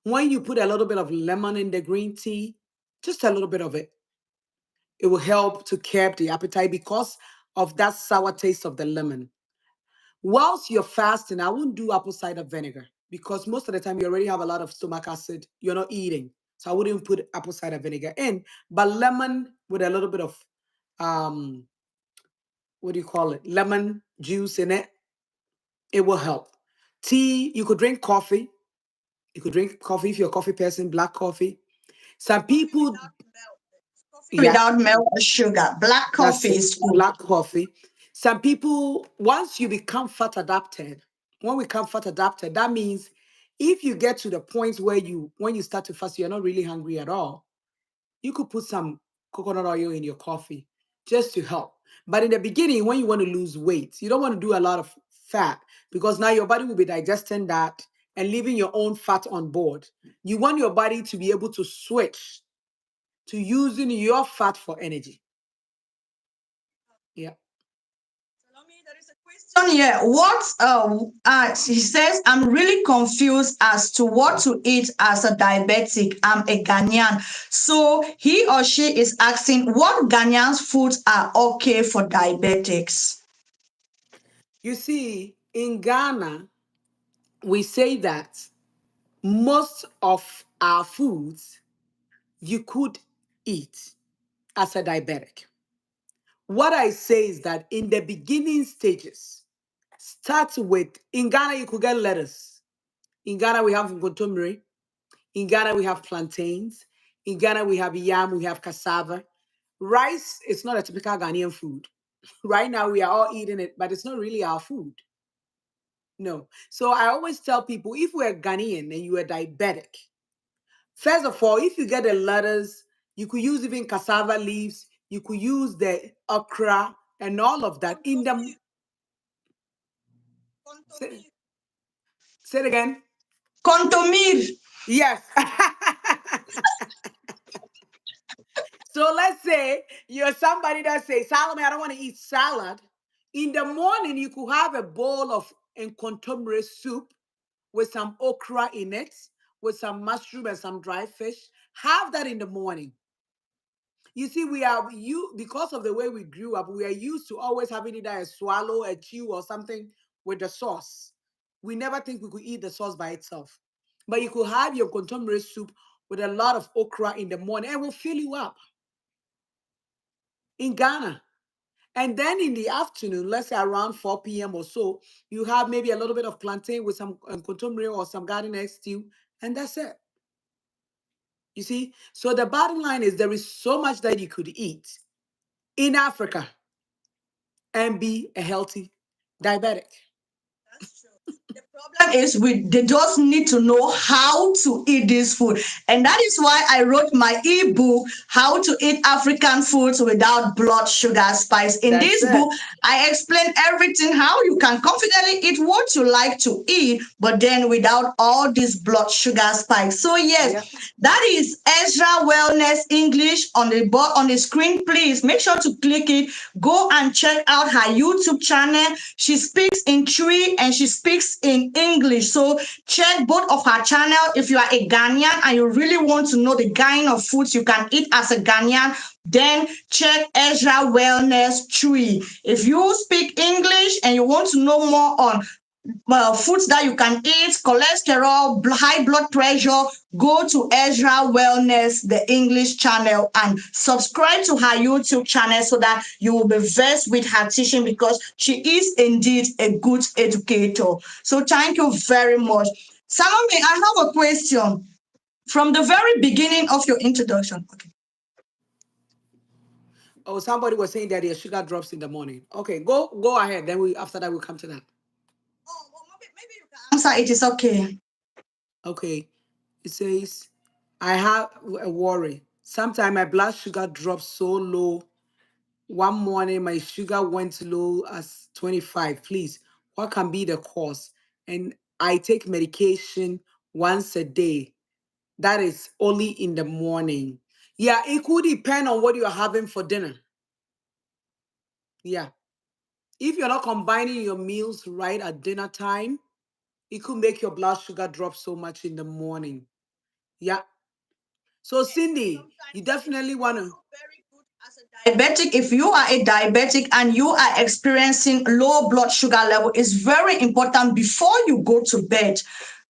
When you put a little bit of lemon in the green tea, just a little bit of it, it will help to curb the appetite because of that sour taste of the lemon. Whilst you're fasting, I wouldn't do apple cider vinegar because most of the time you already have a lot of stomach acid. You're not eating. So I wouldn't put apple cider vinegar in. But lemon with a little bit of um, what do you call it? Lemon juice in it, it will help. Tea, you could drink coffee. You could drink coffee if you're a coffee person, black coffee. Some people, Coffee yeah, without milk or sugar. Black that's coffee it, is good. black coffee. Some people, once you become fat adapted, when we become fat adapted, that means if you get to the point where when you start to fast, you're not really hungry at all, you could put some coconut oil in your coffee just to help. But in the beginning, when you want to lose weight, you don't want to do a lot of fat because now your body will be digesting that and leaving your own fat on board. You want your body to be able to switch to using your fat for energy. Yeah. There is a question here. He says, I'm really confused as to what to eat as a diabetic. I'm a Ghanaian. So he or she is asking what Ghanaian foods are okay for diabetics. You see, in Ghana, we say that most of our foods you could eat as a diabetic. What I say is that in the beginning stages, start with, in Ghana, you could get lettuce. In Ghana, we have gotomiri. In Ghana, we have plantains. In Ghana, we have yam, we have cassava. Rice is not a typical Ghanaian food. Right now, we are all eating it, but it's not really our food. No. So I always tell people if we're Ghanaian and you are diabetic, first of all, if you get the lettuce, you could use even cassava leaves, you could use the okra and all of that in the. Say, say it again. Kontomir. Yes. So let's say you're somebody that says, Salome, I don't want to eat salad. In the morning, you could have a bowl of contemporary soup with some okra in it, with some mushroom and some dry fish. Have that in the morning. You see, we are you because of the way we grew up, we are used to always having either a swallow, a chew, or something with the sauce. We never think we could eat the sauce by itself. But you could have your contemporary soup with a lot of okra in the morning and it will fill you up in Ghana. And then in the afternoon, let's say around 4 p.m. or so, you have maybe a little bit of plantain with some contemporary or some garden egg stew, and that's it. You see? So the bottom line is there is so much that you could eat in Africa and be a healthy diabetic. That's true. The problem is they just need to know how to eat this food. And that is why I wrote my ebook, How to Eat African Foods Without Blood Sugar Spice. In That's this it. book, I explain everything how you can confidently eat what you like to eat, but then without all this blood sugar spikes. So Yeah. yes, that is Ezra Wellness English on the board on the screen. Please make sure to click it. Go and check out her YouTube channel. She speaks in Twi and she speaks in English. So check both of her channel. If you are a Ghanaian and you really want to know the kind of foods you can eat as a Ghanaian, then check Ezra Wellness Twi. If you speak English and you want to know more on foods that you can eat, cholesterol, high blood pressure, go to Ezra Wellness, the English channel, and subscribe to her YouTube channel so that you will be versed with her teaching because she is indeed a good educator. So thank you very much. Salome, I have a question from the very beginning of your introduction. Okay. Oh, somebody was saying that their sugar drops in the morning. Okay, go ahead. Then we after that we'll come to that. Oh, well, maybe you can answer. It is okay. Okay. It says, I have a worry. Sometimes my blood sugar drops so low. One morning my sugar went low as 25. Please, what can be the cause? And I take medication once a day. That is only in the morning. Yeah, it could depend on what you're having for dinner. Yeah. If you're not combining your meals right at dinner time, it could make your blood sugar drop so much in the morning. Yeah. So, Cindy, you Sometimes it is definitely want to. also very good as a diabetic. If you are a diabetic and you are experiencing low blood sugar level, it's very important before you go to bed.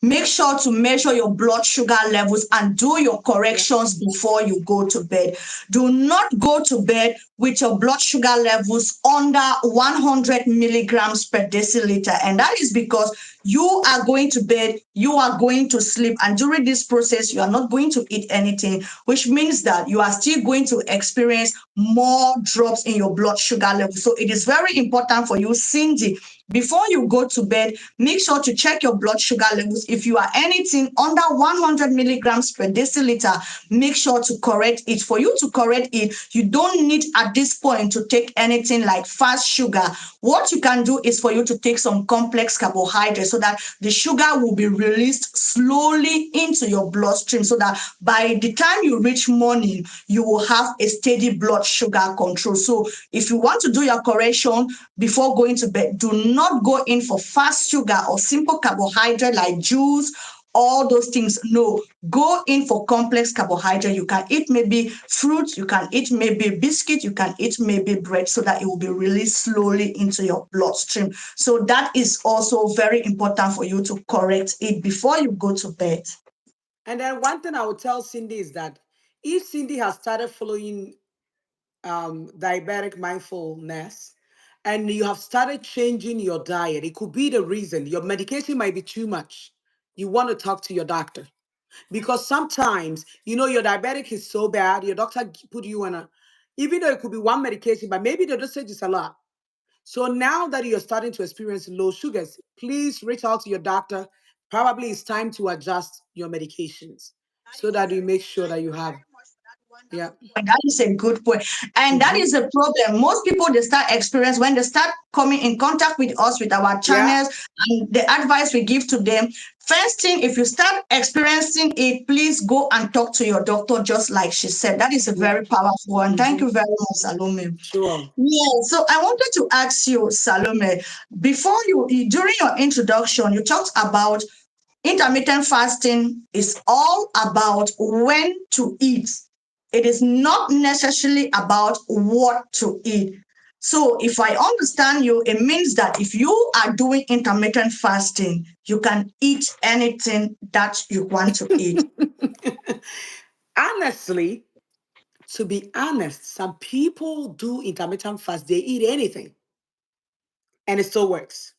Make sure to measure your blood sugar levels and do your Yeah. corrections before you go to bed. Do not go to bed with your blood sugar levels under 100 milligrams per deciliter. And that is because you are going to bed, you are going to sleep, and during this process, you are not going to eat anything, which means that you are still going to experience more drops in your blood sugar level. So it is very important for you, Cindy, before you go to bed, make sure to check your blood sugar levels. If you are anything under 100 milligrams per deciliter, make sure to correct it. For you to correct it, you don't need at this point to take anything like fast sugar. What you can do is for you to take some complex carbohydrates so that the sugar will be released slowly into your bloodstream, so that by the time you reach morning, you will have a steady blood sugar control. So if you want to do your correction before going to bed, do not go in for fast sugar or simple carbohydrate like juice, all those things. No, go in for complex carbohydrate. You can eat maybe fruit, you can eat maybe biscuit, you can eat maybe bread, so that it will be released slowly into your bloodstream. So that is also very important for you to correct it before you go to bed. And then one thing I would tell Cindy is that if Cindy has started following diabetic mindfulness and you have started changing your diet, it could be the reason your medication might be too much. You want to talk to your doctor because sometimes, your diabetic is so bad, your doctor put you on even though it could be one medication, but maybe the dosage is a lot. So now that you're starting to experience low sugars, please reach out to your doctor. Probably it's time to adjust your medications so that you make sure that you have, yeah. Point. That is a good point. And that Mhm. is a problem. Most people, they start experience when they start coming in contact with us, with our Yeah. channels, and the advice we give to them. First thing, if you start experiencing it, please go and talk to your doctor, just like she said. That is a Yeah. very powerful one. Thank Hmm. you very much, Salome. Sure. Yeah, so I wanted to ask you, Salome, before during your introduction, you talked about intermittent fasting is all about when to eat. It is not necessarily about what to eat. So, if I understand you, it means that if you are doing intermittent fasting, you can eat anything that you want to eat. Honestly, to be honest, some people do intermittent fast, they eat anything and it still works.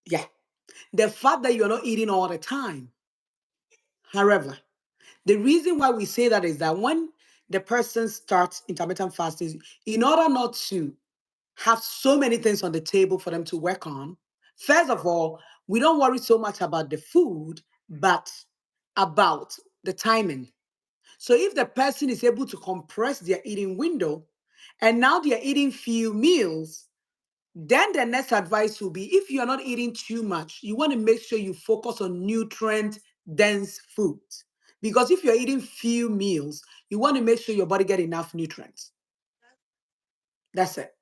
Yeah. The fact that you're not eating all the time. However, the reason why we say that is that when the person starts intermittent fasting, in order not to have so many things on the table for them to work on, first of all, we don't worry so much about the food, but about the timing. So if the person is able to compress their eating window and now they're eating few meals, then the next advice will be if you're not eating too much, you want to make sure you focus on nutrient dense foods. Because if you're eating few meals, you want to make sure your body get enough nutrients. That's it.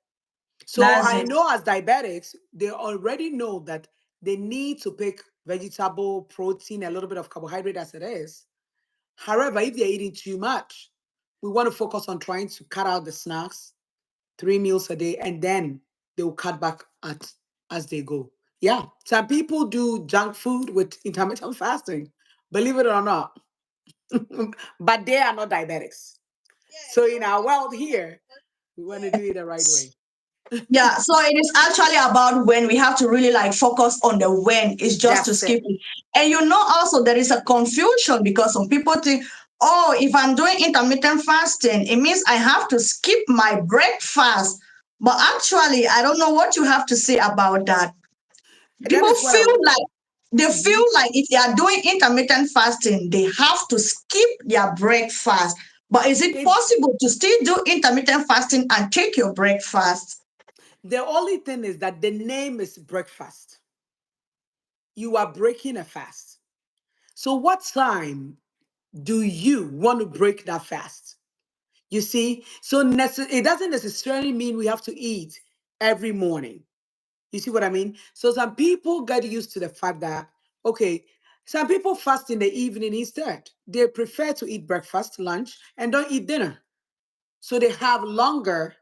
So That's I it. know as diabetics, they already know that they need to pick vegetable, protein, a little bit of carbohydrate as it is. However, if they're eating too much, we want to focus on trying to cut out the snacks, 3 meals a day, and then they will cut back at as they go. Yeah, some people do junk food with intermittent fasting, believe it or not, but they are not diabetics. So in our world here, we want to do it the right way. Yeah, so it is actually about when we have to really like focus on the when, it's just to That's skip it. it. And also there is a confusion because some people think, oh, if I'm doing intermittent fasting, it means I have to skip my breakfast. But actually, I don't know what you have to say about that. That People is what I feel would. like Mhm. if they are doing intermittent fasting, they have to skip their breakfast. But is it It, possible to still do intermittent fasting and take your breakfast? the only thing is that the name is breakfast. You are breaking a fast. So what time do you want to break that fast? You see, so it doesn't necessarily mean we have to eat every morning. You see what I mean? So some people get used to the fact that, okay, some people fast in the evening instead. They prefer to eat breakfast, lunch, and don't eat dinner. So they have longer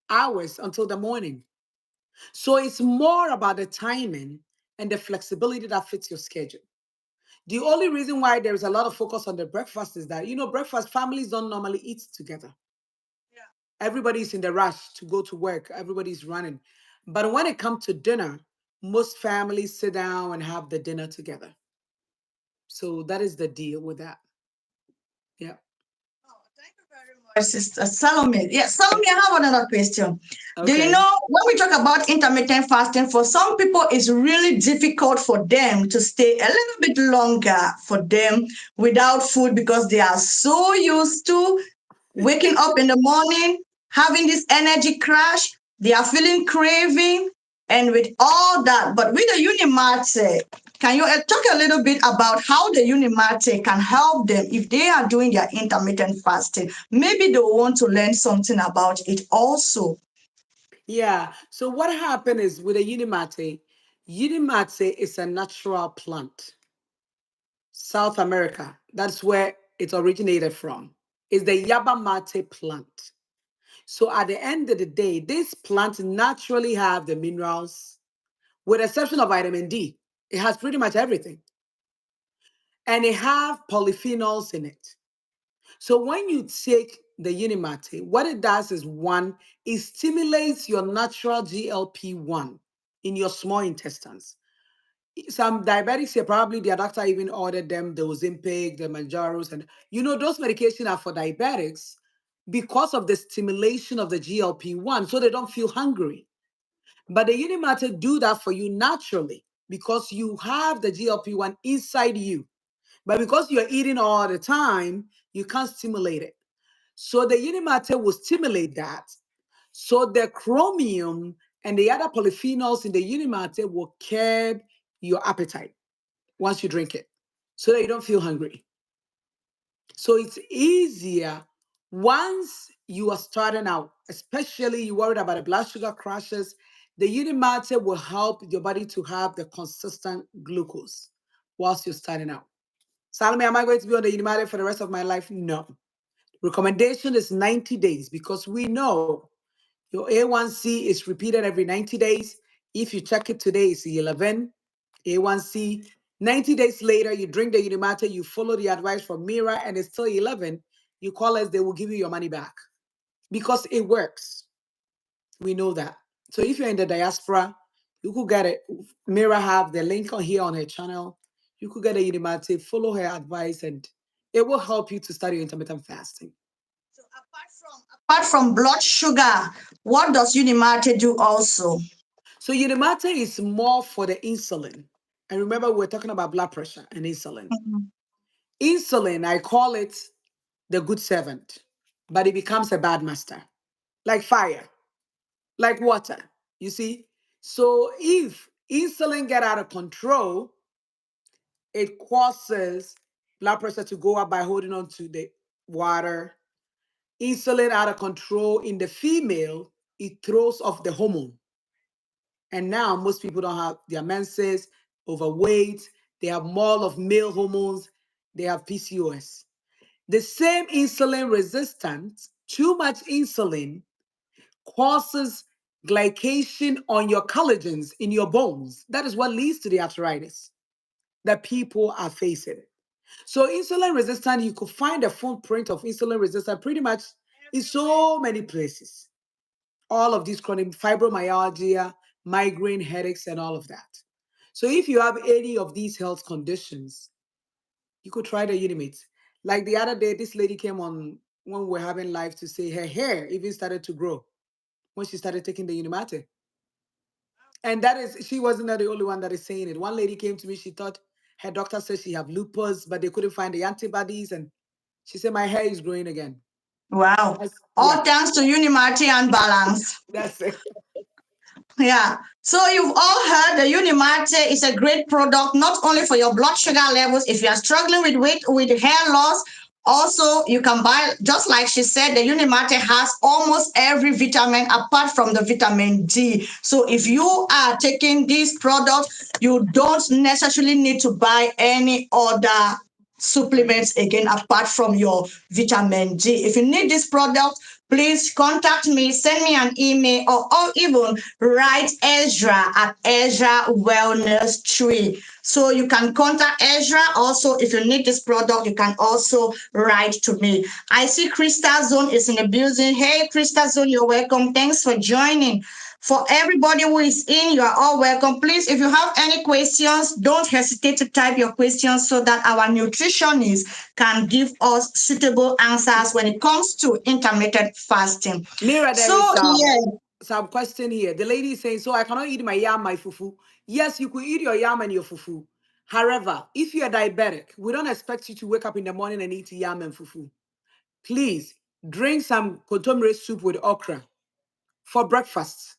hours until the morning. So it's more about the timing and the flexibility that fits your schedule. The only reason why there is a lot of focus on the breakfast is that, breakfast families don't normally eat together. Everybody's in the rush to go to work, everybody's running. But when it comes to dinner, most families sit down and have the dinner together. So that is the deal with that. Yeah. Sister Salome. Yes, Salome, I have another question. Do you Okay. know when we talk about intermittent fasting, for some people, it's really difficult for them to stay a little bit longer for them without food because they are so used to waking up in the morning, having this energy crash, they are feeling craving, and with all that. But with the Unimate, can you talk a little bit about how the Unimate can help them if they are doing their intermittent fasting? Maybe they want to learn something about it also. Yeah. So what happened is with a Unimate is a natural plant. South America. That's where it originated from. It's the Yaba Mate plant. So at the end of the day, this plant naturally have the minerals, with exception of vitamin D. It has pretty much everything. And it have polyphenols in it. So when you take the Unimate, what it does is one, it stimulates your natural GLP-1 in your small intestines. Some diabetics here, probably their doctor even ordered them the Ozempic, the Manjaros, and those medications are for diabetics because of the stimulation of the GLP-1, so they don't feel hungry. But the Unimate do that for you naturally because you have the GLP-1 inside you. But because you're eating all the time, you can't stimulate it. So the Unimate will stimulate that. So the chromium and the other polyphenols in the Unimate will curb your appetite once you drink it so that you don't feel hungry. So it's easier once you are starting out, especially you worried about the blood sugar crashes. The Unimate will help your body to have the consistent glucose whilst you're starting out. Salome, am I going to be on the Unimate for the rest of my life? No. Recommendation is 90 days because we know your A1C is repeated every 90 days. If you check it today, it's 11. A1C. 90 days later, you drink the Unimate, you follow the advice from Mira, and it's still 11. You call us, they will give you your money back because it works. We know that. So if you're in the diaspora, you could get it. Mira have the link on here on her channel. You could get a Unimate, follow her advice, and it will help you to start your intermittent fasting. So apart from blood sugar, what does Unimate do also? So Unimate is more for the insulin. And remember, we're talking about blood pressure and insulin. Mhm. Insulin, I call it the good servant, but it becomes a bad master, like fire, like water. You see? So if insulin get out of control, it causes blood pressure to go up by holding on to the water. Insulin out of control in the female, it throws off the hormone. And now most people don't have their menses, overweight, they have more of male hormones, they have PCOS. The same insulin resistance, too much insulin causes glycation on your collagens in your bones. That is what leads to the arthritis that people are facing. So insulin resistant, you could find a footprint of insulin resistant pretty much in so many places. All of these chronic fibromyalgia, migraine, headaches, and all of that. So if you have any of these health conditions, you could try the Unimate. Like the other day, this lady came on when we were having live to say her hair even started to grow when she started taking the Unimate. And that is, she wasn't the only one that is saying it. One lady came to me, she thought her doctor said she have lupus, but they couldn't find the antibodies. And she said, my hair is growing again. Wow. Yeah, All thanks to Unimate and balance. that's it. Yeah. So you've all heard the Unimate is a great product, not only for your blood sugar levels. If you are struggling with weight, with hair loss, also you can buy, just like she said, the Unimate has almost every vitamin apart from the vitamin D. So if you are taking this product, you don't necessarily need to buy any other supplements again apart from your vitamin D. If you need this product, please contact me, send me an email, or even write Ezra at Ezra Wellness Tree. So you can contact Ezra. Also, if you need this product, you can also write to me. I see Crystal Zone is in the building. Hey, Crystal Zone, you're welcome. Thanks for joining. For everybody who is in, you are all welcome. Please, if you have any questions, don't hesitate to type your questions so that our nutritionist can give us suitable answers when it comes to intermittent fasting. Mira, there So, is yeah, some question here. The lady is saying, so I cannot eat my yam, my fufu. Yes, you could eat your yam and your fufu. However, if you're diabetic, we don't expect you to wake up in the morning and eat yam and fufu. Please drink some kontomire soup with okra for breakfast.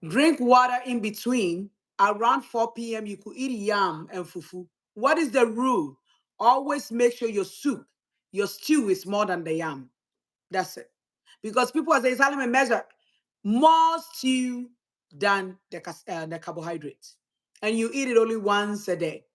Drink water in between. Around 4 p.m., you could eat yam and fufu. What is the rule? Always make sure your soup, your stew is more than the yam. That's it. Because people are saying, Salome, measure more stew than the carbohydrates. And you eat it only once a day.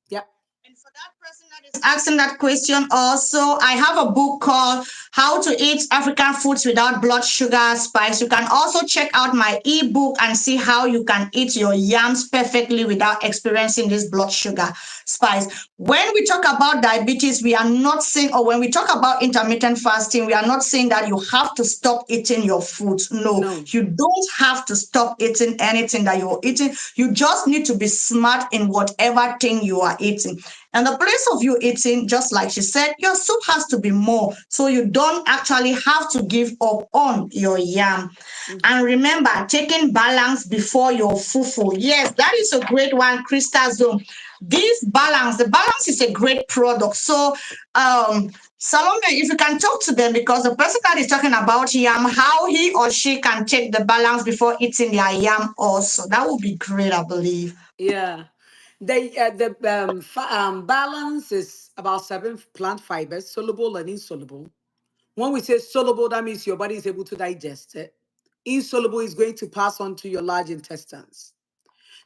Yeah. and for that person that is asking that question, also, I have a book called How to Eat African Foods Without Blood Sugar Spice. You can also check out my ebook and see how you can eat your yams perfectly without experiencing this blood sugar spice. When we talk about diabetes, we are not saying, or when we talk about intermittent fasting, we are not saying that you have to stop eating your foods. No, No. you don't have to stop eating anything that you're eating. You just need to be smart in whatever thing you are eating. And the place of you eating, just like she said, your soup has to be more. So you don't actually have to give up on your yam. Mhm. And remember, taking balance before your fufu. Yes, that is a great one, Crystal Zone. This balance, the balance is a great product. So, Salome, if you can talk to them, because the person that is talking about yam, how he or she can take the balance before eating their yam also. That would be great, I believe. Yeah. The balance is about 7 plant fibers, soluble and insoluble. When we say soluble, that means your body is able to digest it. Insoluble is going to pass on to your large intestines.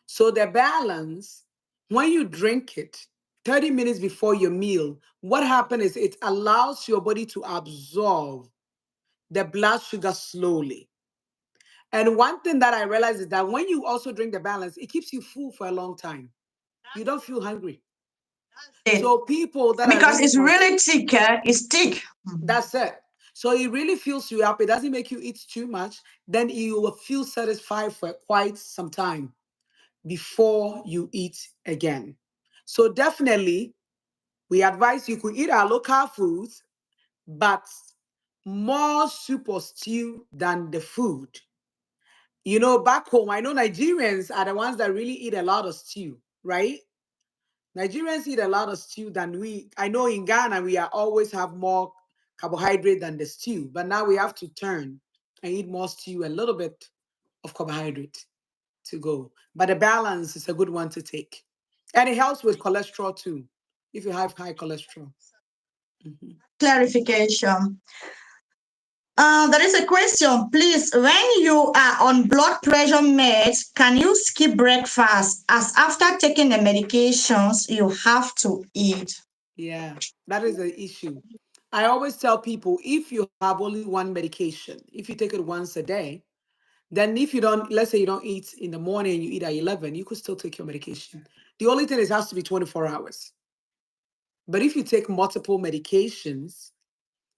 So the balance, when you drink it 30 minutes before your meal, what happens is it allows your body to absorb the blood sugar slowly. And one thing that I realized is that when you also drink the balance, it keeps you full for a long time. You don't feel hungry. It. So people that are Because really it's really thick, it's thick. that's it. So it really fills you up. It doesn't make you eat too much. Then you will feel satisfied for quite some time before you eat again. So definitely, we advise you could eat our local foods, but more soup or stew than the food. You know, back home, I know Nigerians are the ones that really eat a lot of stew, right? Nigerians eat a lot of stew than we. I know in Ghana we are always have more carbohydrate than the stew, but now we have to turn and eat more stew, a little bit of carbohydrate to go. But the balance is a good one to take, and it helps with cholesterol too, if you have high cholesterol. Mhm. Clarification. There is a question, please. When you are on blood pressure meds, can you skip breakfast as after taking the medications you have to eat? Yeah, that is the issue. I always tell people if you have only one medication, if you take it once a day, then if you don't, let's say you don't eat in the morning and you eat at 11, you could still take your medication. The only thing is it has to be 24 hours. But if you take multiple medications,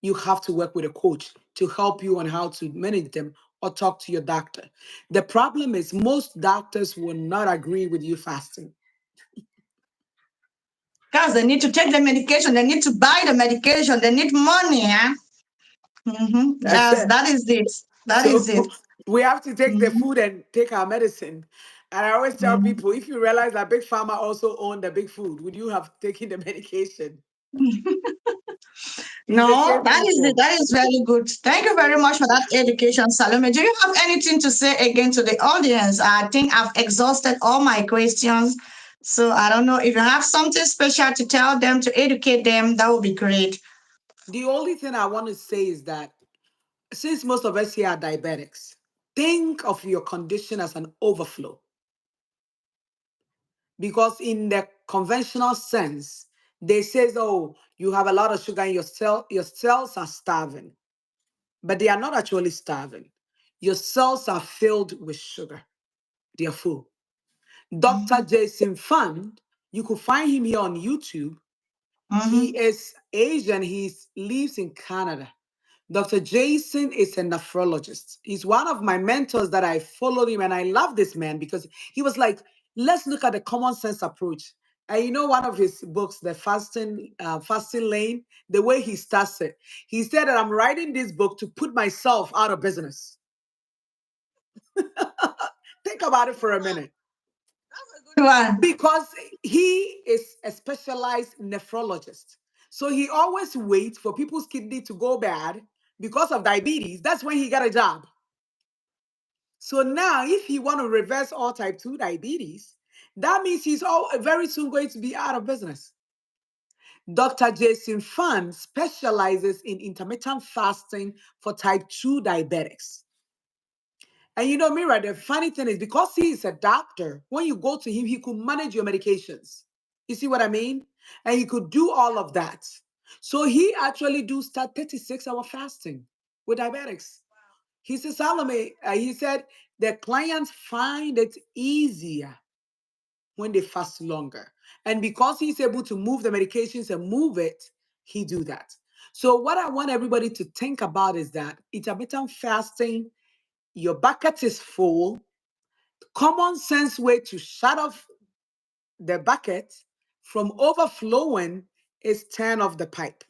you have to work with a coach to help you on how to manage them or talk to your doctor. The problem is most doctors will not agree with you fasting. Because they need to take the medication, they need to buy the medication, they need money. Eh? That's it. That is it. That So is it. we have to take the Mhm, food and take our medicine. And I always tell mhm. people if you realize that Big Pharma also owned the big food, would you have taken the medication? It's the No, same that is it. people. That is very good. Thank you very much for that education, Salome. Do you have anything to say again to the audience? I think I've exhausted all my questions. So I don't know if you have something special to tell them, to educate them, that would be great. The only thing I want to say is that since most of us here are diabetics, think of your condition as an overflow. Because in the conventional sense, they say, oh, you have a lot of sugar in your cells are starving. But they are not actually starving. Your cells are filled with sugar. They are full. Dr. Jason Fund, you could find him here on YouTube. He Mm-hmm. is Asian. He lives in Canada. Dr. Jason is a nephrologist. He's one of my mentors that I followed him, and I love this man because he was like, let's look at the common sense approach. And you know, one of his books, The Fasting Lane, the way he starts it, he said that I'm writing this book to put myself out of business. Think about it for a minute. Good one. Because he is a specialized nephrologist. So he always waits for people's kidney to go bad because of diabetes. That's when he got a job. So now, if he want to reverse all type 2 diabetes, that means he's all very soon going to be out of business. Dr. Jason Fan specializes in intermittent fasting for type 2 diabetics. And you know, Mira, the funny thing is because he is a doctor, when you go to him, he could manage your medications. You see what I mean? And he could do all of that. So he actually do start 36-hour fasting with diabetics. He said, Salome, he said the clients find it easier when they fast longer. And because he's able to move the medications and move it, he do that. So what I want everybody to think about is that intermittent fasting, your bucket is full. Common sense way to shut off the bucket from overflowing is turn off the pipe.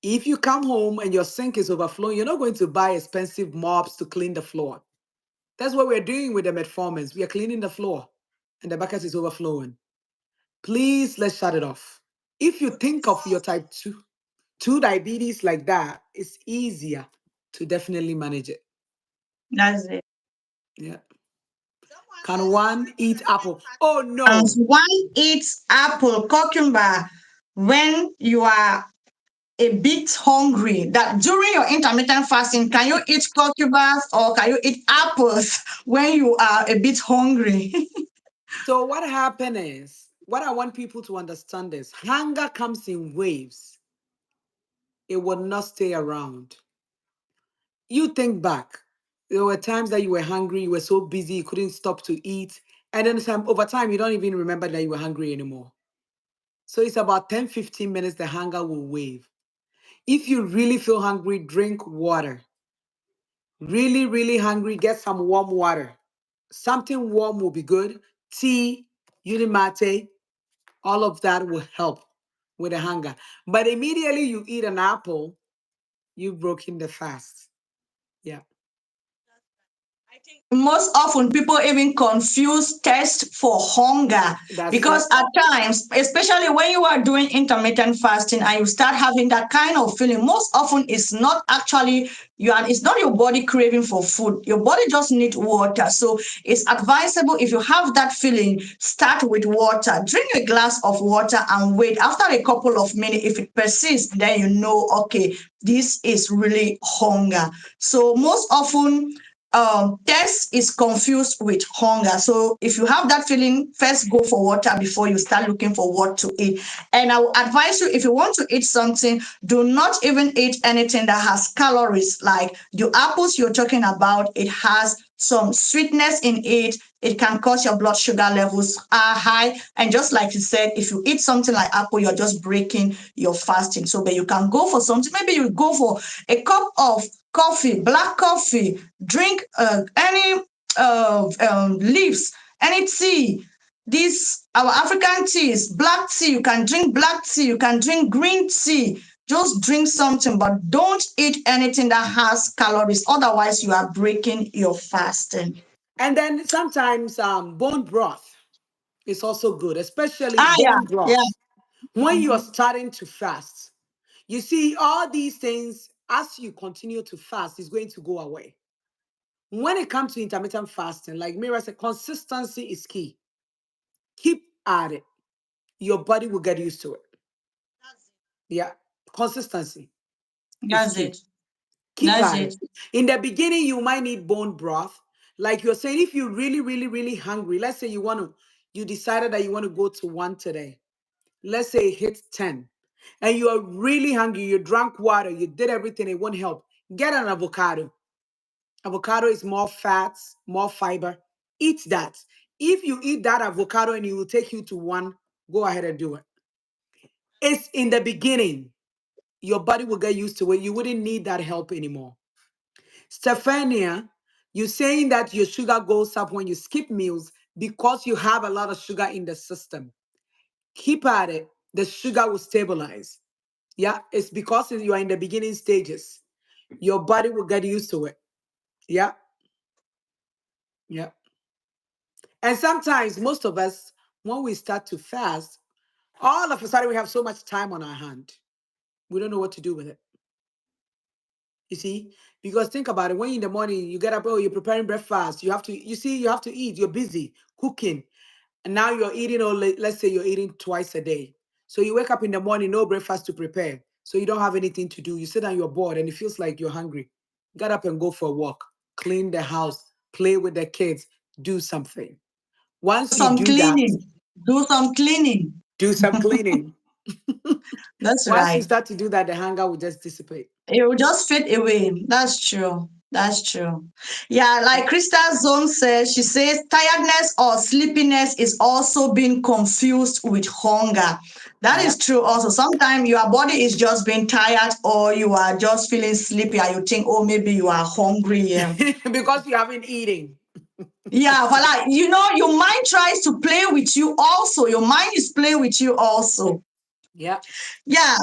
If you come home and your sink is overflowing, you're not going to buy expensive mops to clean the floor. That's what we're doing with the metformins. We are cleaning the floor and the bucket is overflowing. Please, let's shut it off. If you think of your type 2 diabetes like that, it's easier to definitely manage it. That's it. Yeah. Can one eat apple? Oh And no. one eats apple, cucumber when you are a bit hungry. That during your intermittent fasting, can you eat cucumbers or can you eat apples when you are a bit hungry? So what happened is, what I want people to understand is hunger comes in waves. It will not stay around. You think back. There were times that you were hungry, you were so busy, you couldn't stop to eat. And then over time, you don't even remember that you were hungry anymore. So it's about 10, 15 minutes, the hunger will wave. If you really feel hungry, drink water. Really, really hungry, get some warm water. Something warm will be good. Tea, Unimate, all of that will help with the hunger. But immediately you eat an apple, you've broken the fast. Yeah, Most often people even confuse thirst for hunger that's because it. at times, especially when you are doing intermittent fasting and you start having that kind of feeling, most often it's not actually it's not your body craving for food. Your body just needs water. So it's advisable if you have that feeling, start with water. Drink a glass of water and wait. After a couple of minutes, if it persists, then you know, okay, this is really hunger. So most often thirst is confused with hunger. So if you have that feeling, first go for water before you start looking for what to eat. And I will advise you, if you want to eat something, do not even eat anything that has calories. Like the apples you're talking about, it has some sweetness in it. It can cause your blood sugar levels are high. And just like you said, if you eat something like apple, you're just breaking your fasting. So, but you can go for something. Maybe you go for a cup of coffee, black coffee, drink any leaves, any tea. These our African teas, black tea. You can drink black tea. You can drink green tea. Just drink something, but don't eat anything that has calories. Otherwise, you are breaking your fasting. And then sometimes bone broth is also good, especially Ah, yeah, bone yeah. broth. When you are starting to fast, you see all these things as you continue to fast is going to go away. When it comes to intermittent fasting, like Mira said, consistency is key. Keep at it. Your body will get used to it. Yeah, consistency is That's key. it. Keep That's at it. it. In the beginning, you might need bone broth. Like you're saying, if you're really, really, really hungry, let's say you decided that you want to go to one today. Let's say it hits 10, and you are really hungry, you drank water, you did everything, it won't help. Get an avocado. Avocado is more fats, more fiber. Eat that. If you eat that avocado and it will take you to one, go ahead and do it. It's in the beginning. your body will get used to it. You wouldn't need that help anymore. Stephania, you're saying that your sugar goes up when you skip meals because you have a lot of sugar in the system. Keep at it. The sugar will stabilize. Yeah, it's because you are in the beginning stages. Your body will get used to it. Yeah, yeah. And sometimes, most of us, when we start to fast, all of a sudden we have so much time on our hand. We don't know what to do with it. You see? Because think about it. When in the morning you get up, oh, you're preparing breakfast. You have to eat. You're busy cooking. And now you're eating, or let's say you're eating twice a day. So you wake up in the morning, no breakfast to prepare. So you don't have anything to do. You sit down, you're bored, and it feels like you're hungry. Get up and go for a walk, clean the house, play with the kids, do something. Do Once you some do that, cleaning. Do some cleaning. do some cleaning. That's Once you right. start to do that, the hunger will just dissipate. It will just fade away. That's true. That's true. Yeah, like Crystal Zone says, she says tiredness or sleepiness is also being confused with hunger. That Yeah. is true also. Sometimes your body is just being tired or you are just feeling sleepy and you think, oh, maybe you are hungry. Yeah. Because you haven't eaten. Yeah, voila. You know, your mind tries to play with you also. Your mind is playing with you also. Yeah. Yeah,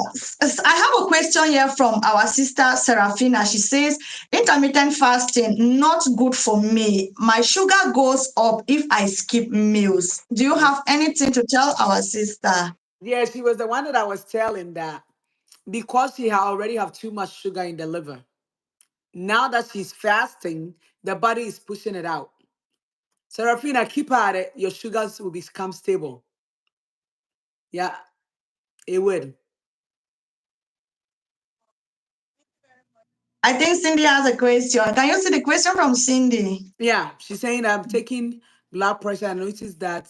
I have a question here from our sister Serafina. She says, intermittent fasting, not good for me. My sugar goes up if I skip meals. Do you Yeah. have anything to tell our sister? Yeah, she was the one that I was telling that because she already have too much sugar in the liver. Now that she's fasting, the body is pushing it out. Serafina, keep at it. Your sugars will become stable. Yeah, it would. I think Cindy has a question. Can you see the question from Cindy? Yeah, she's saying I'm taking blood pressure. I noticed that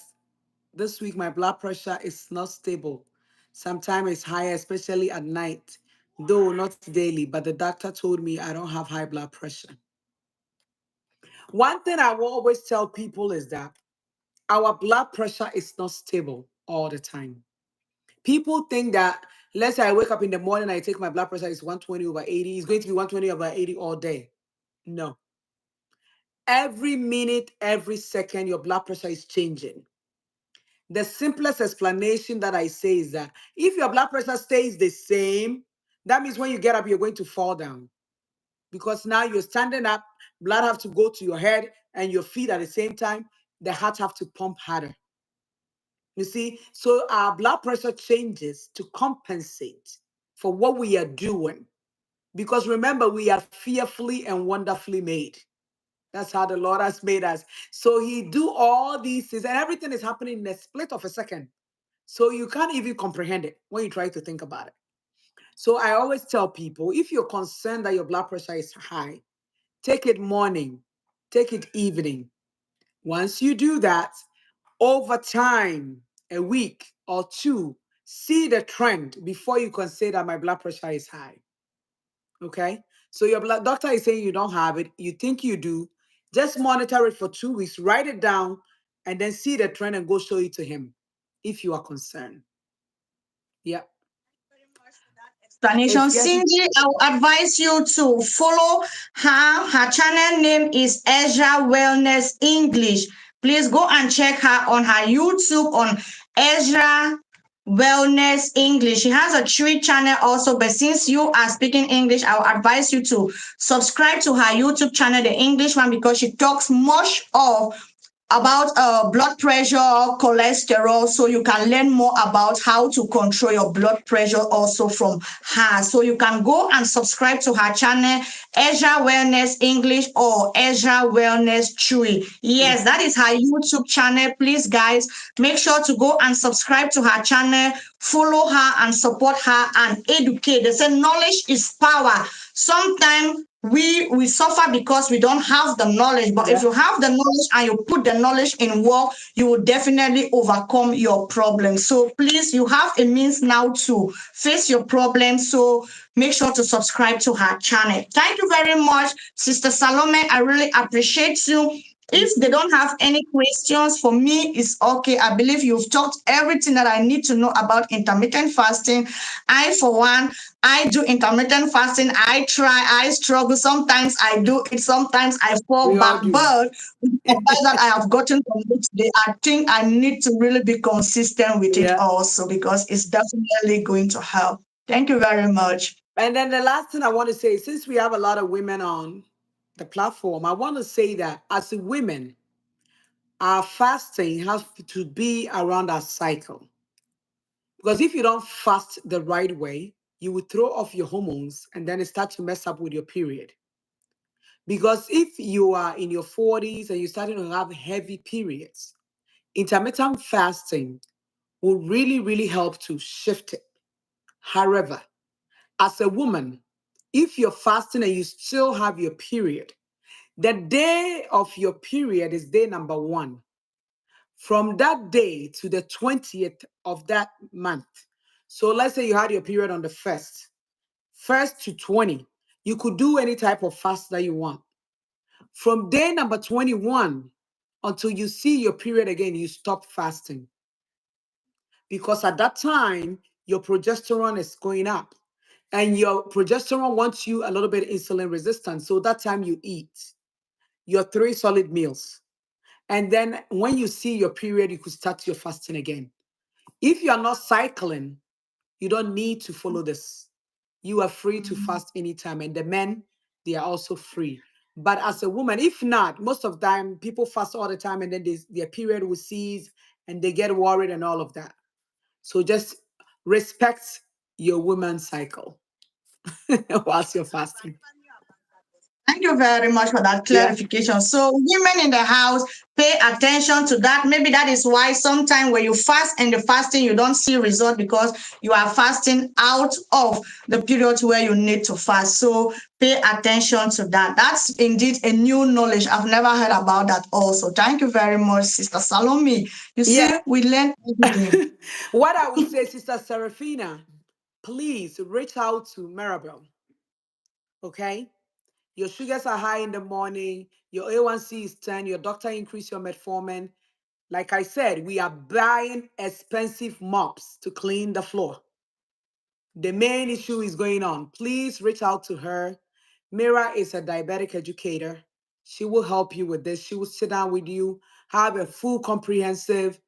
this week my blood pressure is not stable. Sometimes it's higher, especially at night, though not daily. But the doctor told me I don't have high blood pressure. One thing I will always tell people is that our blood pressure is not stable all the time. People think that, let's say I wake up in the morning, I take my blood pressure is 120 over 80, it's going to be 120 over 80 all day. No. Every minute, every second, your blood pressure is changing. The simplest explanation that I say is that if your blood pressure stays the same, that means when you get up, you're going to fall down because now you're standing up, blood have to go to your head and your feet at the same time. The heart have to pump harder. You see, so our blood pressure changes to compensate for what we are doing. Because remember, we are fearfully and wonderfully made. That's how the Lord has made us. So He do all these things, and everything is happening in a split of a second. So you can't even comprehend it when you try to think about it. So I always tell people, if you're concerned that your blood pressure is high, take it morning, take it evening. Once you do that, over time, a week or two, see the trend before you can say that my blood pressure is high. Okay? So your blood doctor is saying you don't have it, you think you do. Just monitor it for 2 weeks, write it down, and then see the trend and go show it to him if you are concerned. Yeah. Explanation. It's getting Cindy, I will advise you to follow her. Her channel name is Ezra Wellness English. Please go and check her on her YouTube on Ezra Wellness English. She has a tree channel also, but since you are speaking English, I will advise you to subscribe to her YouTube channel, the English one, because she talks much of about blood pressure, cholesterol, so you can learn more about how to control your blood pressure also from her. So you can go and subscribe to her channel, Ezra Wellness English or Ezra Wellness Chewy. Yes, that is her YouTube channel. Please, guys, make sure to go and subscribe to her channel, follow her and support her and educate. They say knowledge is power. Sometimes we suffer because we don't have the knowledge, but if yeah. you have the knowledge and you put the knowledge in work, you will definitely overcome your problem. So please, you have a means now to face your problem, so make sure to subscribe to her channel. Thank you very much, Sister Salome. I really appreciate you. Thank If they you. don't have any questions for me, it's okay. I believe you've talked everything that I need to know about intermittent fasting. I, for one, I do intermittent fasting. I try, I struggle. Sometimes I do it, sometimes I fall We all back. do. But with the advice that I have gotten from you today, I think I need to really be consistent with it Yeah. also because it's definitely going to help. Thank you very much. And then the last thing I want to say, since we have a lot of women on the platform, I want to say that as a women, our fasting has to be around our cycle. Because if you don't fast the right way, you will throw off your hormones and then it start to mess up with your period. Because if you are in your 40s and you're starting to have heavy periods, intermittent fasting will really, really help to shift it. However, as a woman, if you're fasting and you still have your period, the day of your period is day number one. From that day to the 20th of that month. So let's say you had your period on the first to 20. You could do any type of fast that you want. From day number 21 until you see your period again, you stop fasting. Because at that time, your progesterone is going up. And your progesterone wants you a little bit insulin resistant. So that time you eat your 3 solid meals. And then when you see your period, you could start your fasting again. If you are not cycling, you don't need to follow this. You are free to fast anytime. And the men, they are also free. But as a woman, if not, most of the time people fast all the time and then their period will cease and they get worried and all of that. So just respect your woman's cycle whilst you're fasting. Thank you very much for that Yeah. clarification. So, women in the house, pay attention to that. Maybe that is why sometimes when you fast and the fasting, you don't see result because you are fasting out of the period where you need to fast. So, pay attention to that. That's indeed a new knowledge. I've never heard about that also. Thank you very much, Sister Salome. You Yeah. see, we learn every day. What I would say, Sister Serafina, please reach out to Maribel. Okay? Your sugars are high in the morning, your A1C is 10, your doctor increased your metformin. Like I said, we are buying expensive mops to clean the floor. The main issue is going on. Please reach out to her. Mira is a diabetic educator. She will help you with this. She will sit down with you, have a full comprehensive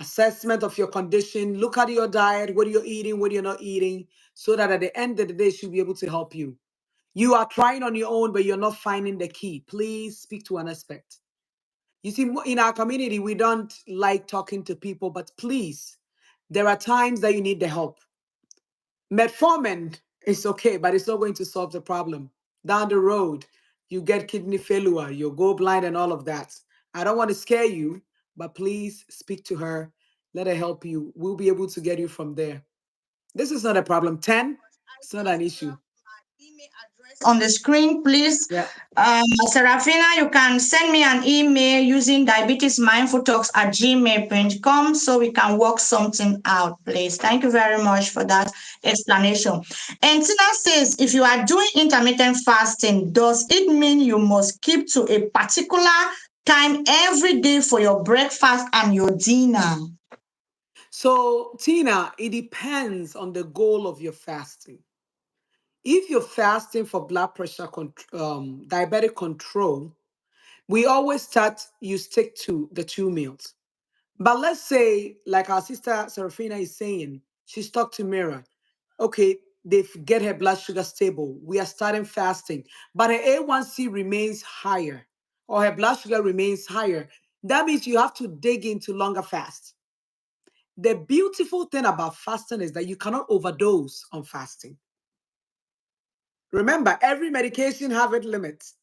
assessment of your condition, look at your diet, what you're eating, what you're not eating, so that at the end of the day, she'll be able to help you. You are trying on your own, but you're not finding the key. Please speak to an expert. You see, in our community, we don't like talking to people, but please, there are times that you need the help. Metformin is okay, but it's not going to solve the problem. Down the road, you get kidney failure, you go blind, and all of that. I don't want to scare you, but please speak to her. Let her help you. We'll be able to get you from there. This is not a problem. 10, it's not an issue. Email address on the screen, please. Yeah. Serafina, you can send me an email using diabetesmindfultalks@gmail.com so we can work something out, please. Thank you very much for that explanation. And Tina says, if you are doing intermittent fasting, does it mean you must keep to a particular time every day for your breakfast and your dinner? So, Tina, it depends on the goal of your fasting. If you're fasting for blood pressure, diabetic control, we always start, you stick to the 2 meals. But let's say, like our sister Serafina is saying, she stuck to Mira. Okay, they get her blood sugar stable. We are starting fasting, but her A1C remains higher, or her blood sugar remains higher. That means you have to dig into longer fast. The beautiful thing about fasting is that you cannot overdose on fasting. Remember, every medication have its limits.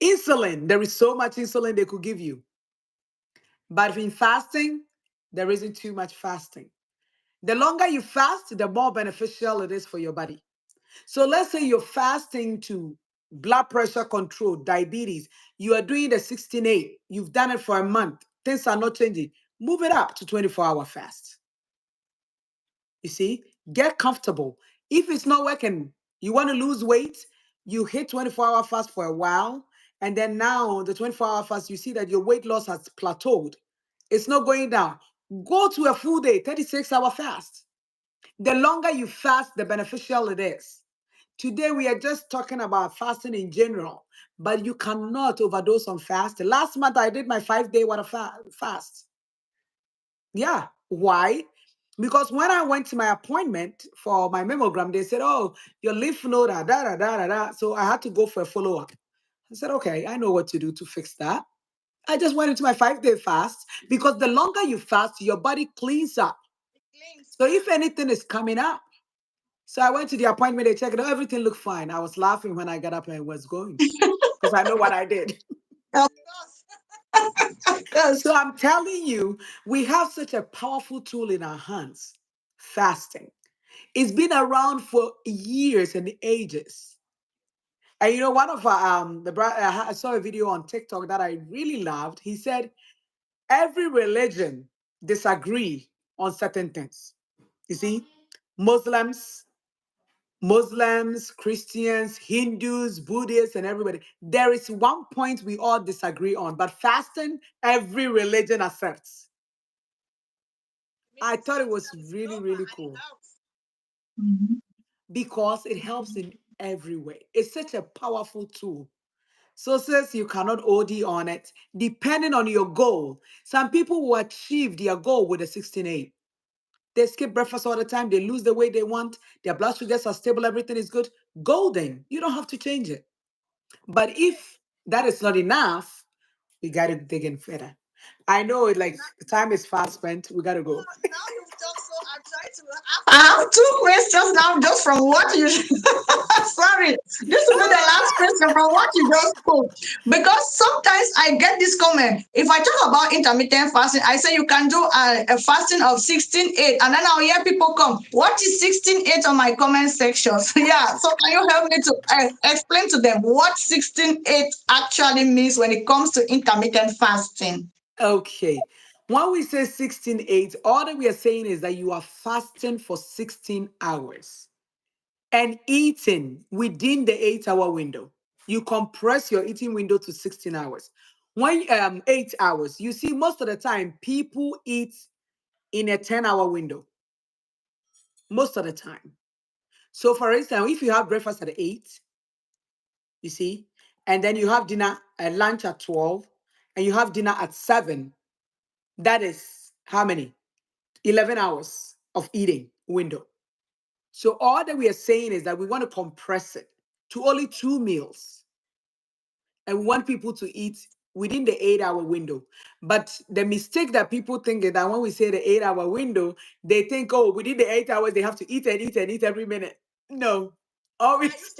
Insulin, there is so much insulin they could give you. But in fasting, there isn't too much fasting. The longer you fast, the more beneficial it is for your body. So let's say you're fasting to blood pressure control, diabetes. You are doing the 16-8. You've done it for a month. Things are not changing. Move it up to 24-hour fast. You see, get comfortable. If it's not working, you want to lose weight, you hit 24-hour fast for a while, and then now the 24-hour fast, you see that your weight loss has plateaued. It's not going down. Go to a full day, 36-hour fast. The longer you fast, the beneficial it is. Today, we are just talking about fasting in general, but you cannot overdose on fasting. Last month, I did my 5-day water fast. Yeah. Why? Because when I went to my appointment for my mammogram, they said, "Oh, your lymph node, da da da da da." So I had to go for a follow up. I said, "Okay, I know what to do to fix that." I just went into my 5-day fast because the longer you fast, your body cleans up. So if anything is coming up, so I went to the appointment, they checked it out, everything looked fine. I was laughing when I got up and was going because I know what I did. Of course. So I'm telling you, we have such a powerful tool in our hands, fasting. It's been around for years and ages. And you know, one of I saw a video on TikTok that I really loved. He said every religion disagree on certain things. You see, Muslims, Christians, Hindus, Buddhists, and everybody. There is one point we all disagree on, but fasting, every religion accepts. I thought it was really, really cool Mhm. because it helps in every way. It's such a powerful tool. So says you cannot OD on it, depending on your goal. Some people will achieve their goal with a 16-8. They skip breakfast all the time. They lose the weight they want. Their blood sugars are stable. Everything is good. Golden. You don't have to change it. But if that is not enough, we got to dig in further. I know it like time is fast spent. We got to go. Now you've talked, so I'm trying to. I have two questions now, just from what you. Sorry, this will be the last question from what you just spoke. Because sometimes I get this comment. If I talk about intermittent fasting, I say you can do a fasting of 16-8, and then I'll hear people come. What is 16-8 on my comment section? So yeah, so can you help me to explain to them what 16-8 actually means when it comes to intermittent fasting? Okay. When we say 16-8, all that we are saying is that you are fasting for 16 hours and eating within the 8 hour window. You compress your eating window to 16 hours. When 8 hours, you see, most of the time people eat in a 10-hour window, most of the time. So, for instance, if you have breakfast at 8, you see, and then you have dinner and lunch at 12, and you have dinner at 7, that is how many? 11 hours of eating window. So all that we are saying is that we want to compress it to only 2 meals, and we want people to eat within the 8 hour window. But the mistake that people think is that when we say the 8 hour window, they think, oh, within the 8 hours, they have to eat and eat and eat every minute. No. Always.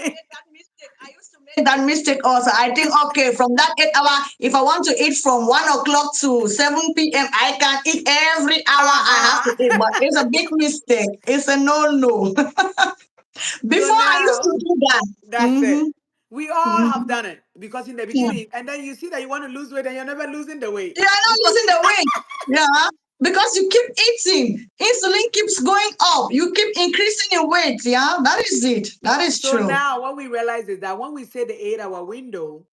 That mistake also. I think, okay, from that 8 hour, if I want to eat from 1 o'clock to 7 p.m., I can eat every hour I have to eat. But it's a big mistake. It's a no. So Before I used now to do that. that's Mm-hmm. it. We all have Mm-hmm. done it because in the Yeah. beginning, and then you see that you want to lose weight and you're never losing the weight. You are not Because losing the weight. Yeah. Because you keep eating. Insulin keeps going up. You keep increasing your weight. Yeah. That is it. That is so true. now what we realize is that when we say the 8 hour window,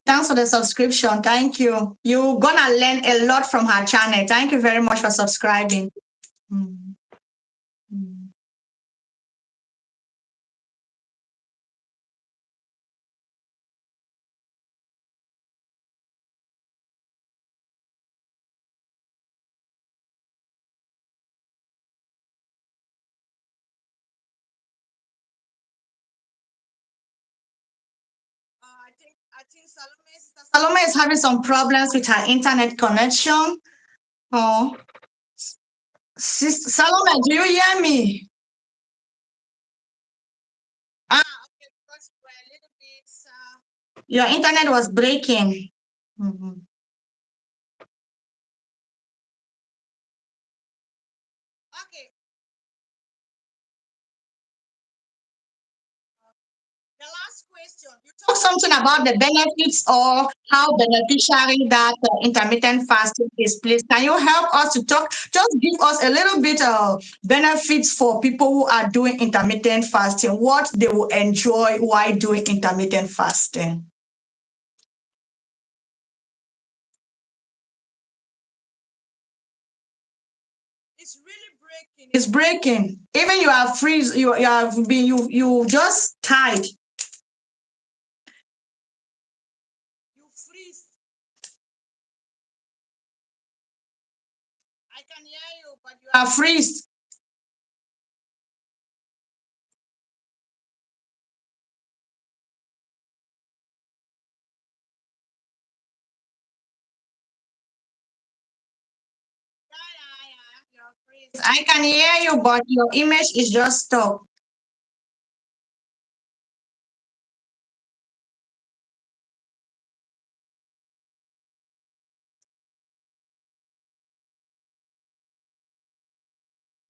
Thanks for the subscription. Thank you. You're gonna learn a lot from her channel. Thank you very much for subscribing. Mm, mm. I think Salome is having some problems with her internet connection. Oh, Salome, do you hear me? Ah, okay, because we're a little bit. Your internet was breaking. Mhm. Okay. Talk something about the benefits or how beneficiary that intermittent fasting is, please. Can you help us to talk? Just give us a little bit of benefits for people who are doing intermittent fasting, what they will enjoy while doing intermittent fasting. It's really breaking. It's breaking. Even you are freeze. You have been you just tied. You freeze. I can hear you, but you are freeze. Yeah, yeah, yeah. You're freeze. I can hear you, but your image is just stuck.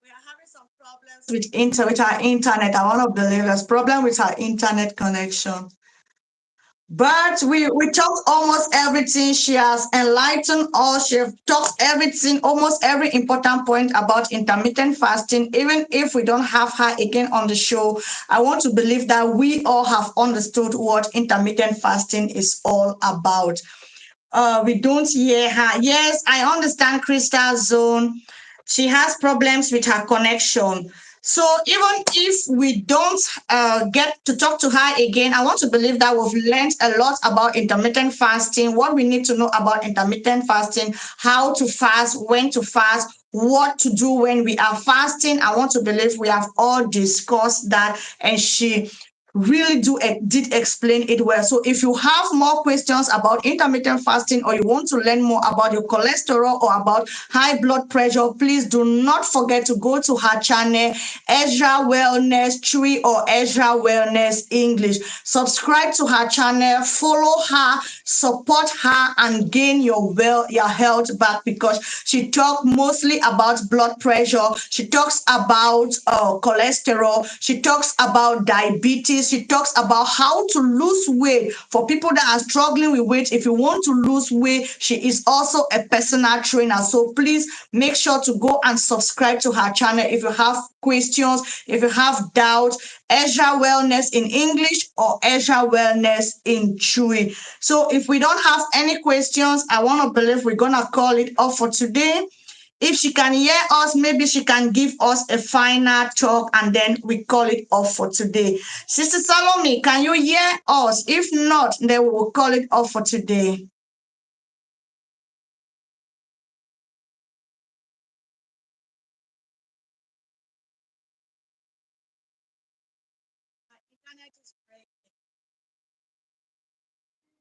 We are having some problems with our internet. I want to believe there's problem with our internet connection. But we talked almost everything. She has enlightened us. She talked everything, almost every important point about intermittent fasting. Even if we don't have her again on the show, I want to believe that we all have understood what intermittent fasting is all about. We don't hear her. Yes, I understand Crystal's zone. She has problems with her connection. So even if we don't get to talk to her again, I want to believe that we've learned a lot about intermittent fasting, what we need to know about intermittent fasting, how to fast, when to fast, what to do when we are fasting. I want to believe we have all discussed that, and she really did explain it well. So if you have more questions about intermittent fasting or you want to learn more about your cholesterol or about high blood pressure, please do not forget to go to her channel, Ezra Wellness Tree or Ezra Wellness English. Subscribe to her channel, follow her, support her, and gain your health back, because she talks mostly about blood pressure. She talks about cholesterol. She talks about diabetes. She talks about how to lose weight for people that are struggling with weight. If you want to lose weight, she is also a personal trainer. So please make sure to go and subscribe to her channel if you have questions, if you have doubts. Ezra Wellness in English or Ezra Wellness in Chewy. So if we don't have any questions, I want to believe we're gonna call it off for today. If she can hear us, maybe she can give us a final talk and then we call it off for today. Sister Salome, can you hear us? If not, then we will call it off for today.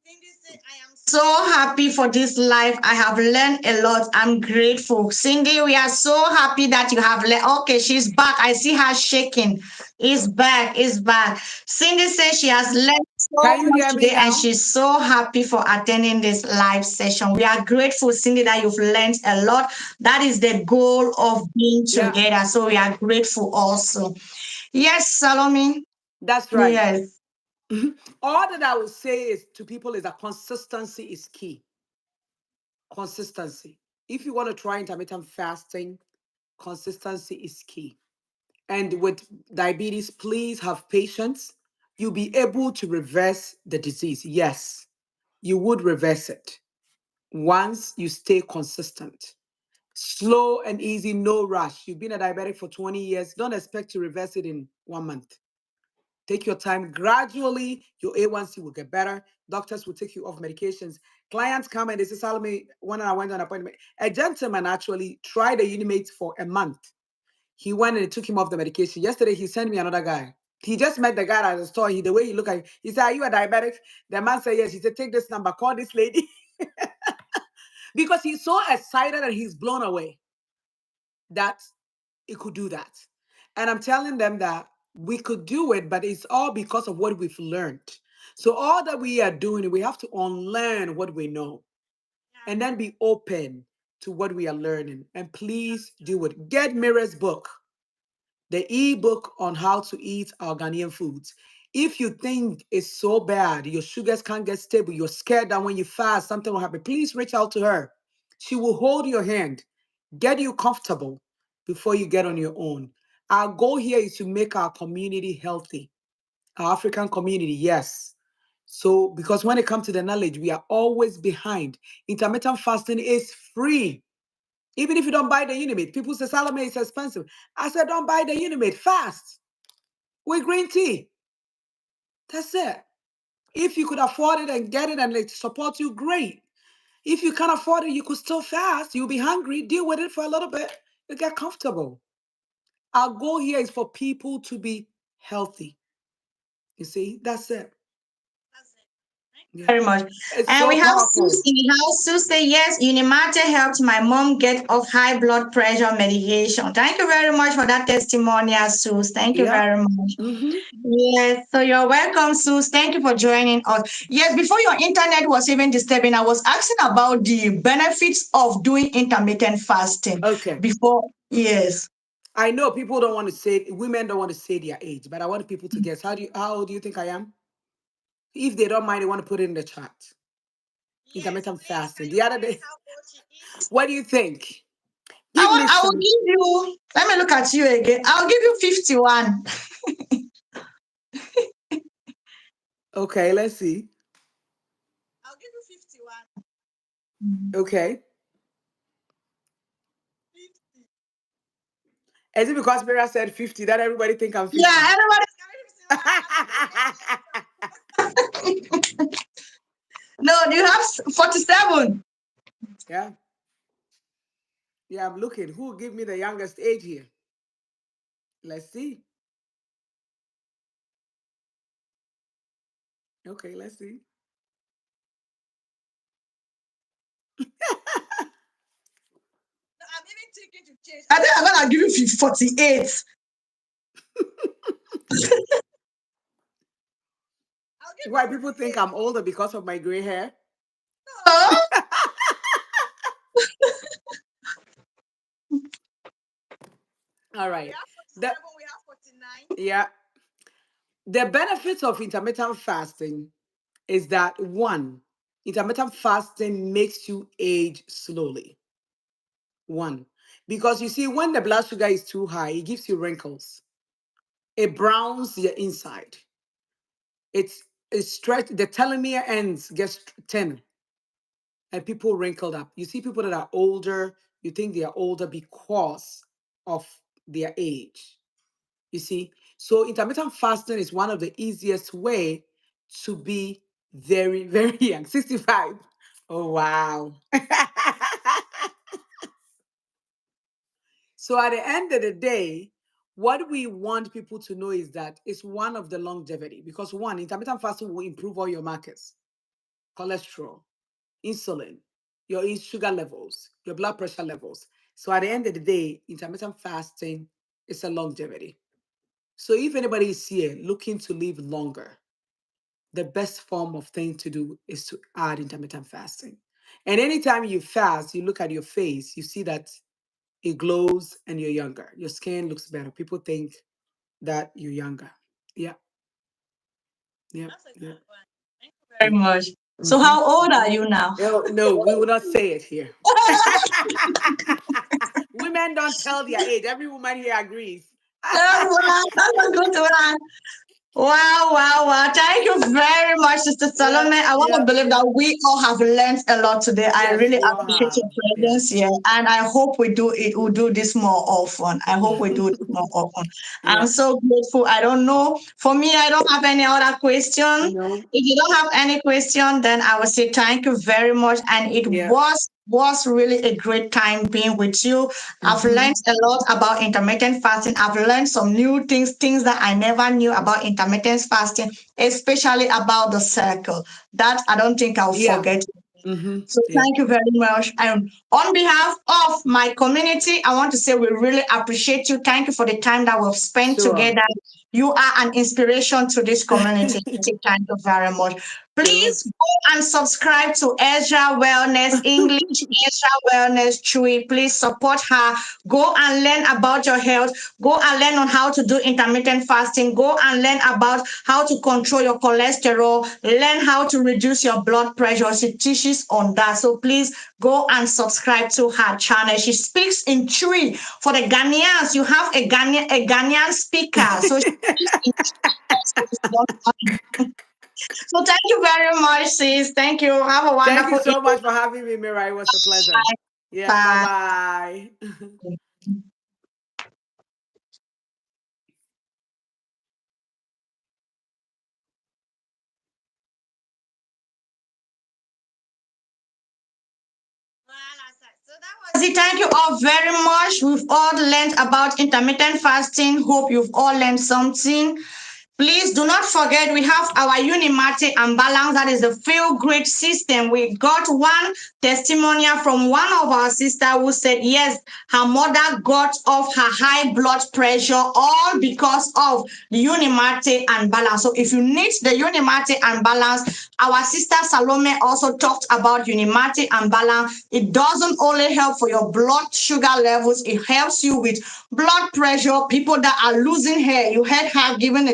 Cindy say, I am so happy for this life. I have learned a lot. I'm grateful. Cindy, we are so happy that you have learned. Okay, she's back. I see her shaking. Is back, is back. Cindy says she has learned so Can you much hear me today and now? she's so happy for attending this live session. We are grateful, Cindy, that you've learned a lot. That is the goal of being Yeah, together. So we are grateful also. Yes, Salome. that's right. Yes. All that I will say is to people is that consistency is key. Consistency. If you want to try intermittent fasting, consistency is key. And with diabetes, please have patience. You'll be able to reverse the disease. Yes, you would reverse it once you stay consistent. Slow and easy, no rush. You've been a diabetic for 20 years. Don't expect to reverse it in 1 month. Take your time. Gradually, your A1C will get better. Doctors will take you off medications. Clients come and they say, Salome, when I went on an appointment, a gentleman actually tried a Unimate for a month. He went and it took him off the medication. Yesterday, he sent me another guy. He just met the guy at the store. The way he looked at, he said, "Are you a diabetic?" The man said, "Yes." He said, "Take this number, call this lady," because he's so excited and he's blown away that it could do that. And I'm telling them that we could do it, but it's all because of what we've learned. So all that we are doing, we have to unlearn what we know and then be open to what we are learning. And please do it. Get Mira's book, the ebook on how to eat our Ghanaian foods. If you think it's so bad, your sugars can't get stable, you're scared that when you fast, something will happen, please reach out to her. She will hold your hand, get you comfortable before you get on your own. Our goal here is to make our community healthy, our African community, yes. So, because when it comes to the knowledge, we are always behind. Intermittent fasting is free. Even if you don't buy the Unimate, people say Salome is expensive. I said, don't buy the Unimate, fast with green tea. That's it. If you could afford it and get it and it supports you, great. If you can't afford it, you could still fast. You'll be hungry, deal with it for a little bit, you get comfortable. Our goal here is for people to be healthy. You see, that's it. Yeah. Very much. It's And we so have Sus powerful. in the house. Sus say, yes, Unimate helped my mom get off high blood pressure medication. Thank you very much for that testimonial, Sus. Thank you Yeah. very much. Mm-hmm. Yes, so you're welcome, Sus. Thank you for joining us. Yes, before your internet was even disturbing, I was asking about the benefits of doing intermittent fasting. Okay. Before, yes. I know people don't want to say, women don't want to say their age, but I want people to guess. How old do you think I am? If they don't mind, they want to put it in the chat. Intermittent fasting. The other day, what do you think? Give me I will some. give you, let me look at you again. I'll give you 51. Okay, let's see. I'll give you 51. Okay. Is it because Mira said 50 that everybody think I'm Yeah, 50? everybody's no, you have 47. Yeah. Yeah, I'm looking. Who will give me the youngest age here? Let's see. Okay, let's see. I'm even thinking to change. I think I'm gonna give you 48. I'll give Why you people think 48. I'm older because of my gray hair? Oh, All we right. have The 47, we have 49. yeah, the benefits of intermittent fasting is that one, intermittent fasting makes you age slowly. One, because you see, when the blood sugar is too high, it gives you wrinkles. It browns the inside. It's stretch. The telomere ends gets thin, and people wrinkled up. You see people that are older. You think they are older because of their age. You see, so intermittent fasting is one of the easiest way to be very, very young. 65. Oh wow. So at the end of the day, what we want people to know is that it's one of the longevity because one, intermittent fasting will improve all your markers, cholesterol, insulin, your sugar levels, your blood pressure levels. So at the end of the day, intermittent fasting is a longevity. So if anybody is here looking to live longer, the best form of thing to do is to add intermittent fasting. And anytime you fast, you look at your face, you see that it glows and you're younger. Your skin looks better. People think that you're younger. Yeah, yeah, yeah, Very yeah. much. So, Mm-hmm. how old are you now? No, no, we will not say it here. Women don't tell their age. Every woman here agrees. That's a good one. Wow, wow, wow. Thank you very much, Sister Yeah, Salome. I want to yeah. believe that we all have learned a lot today. I Yes, really we all appreciate your have. Yeah. presence here. And I hope we do it. We'll do this more often. I hope we do it more often. I'm Yeah. so grateful. I don't know. For me, I don't have any other question. No. If you don't have any question, then I will say thank you very much. And it Yeah. was really a great time being with you. I've Mm-hmm. learned a lot about intermittent fasting. I've learned some new things that I never knew about intermittent fasting, especially about the circle. That I don't think I'll Yeah. forget. Mm-hmm. So Yeah. thank you very much. And on behalf of my community, I want to say we really appreciate you. Thank you for the time that we've spent Sure. together. You are an inspiration to this community. Thank you very much. Good. Please go and subscribe to Ezra Wellness English, Ezra Wellness Chewy. Please support her. Go and learn about your health. Go and learn on how to do intermittent fasting. Go and learn about how to control your cholesterol. Learn how to reduce your blood pressure. She teaches on that. So please go and subscribe to her channel. She speaks in Chewy. For the Ghanaians, you have a Ghanaian speaker. So she speaks in Chewy. So thank you very much, sis. Thank you. Have a Thank you wonderful so evening. much for having me, Mira. It was a pleasure. Yeah, bye Bye. bye. So that was it. Thank you all very much. We've all learned about intermittent fasting. Hope you've all learned something. Please do not forget we have our Unimate and Balance. That is the feel great system. We got one testimonial from one of our sisters who said yes, her mother got off her high blood pressure all because of the Unimate and Balance. So if you need the Unimate and Balance, our sister Salome also talked about Unimate and Balance. It doesn't only help for your blood sugar levels, it helps you with blood pressure. People that are losing hair, you heard her giving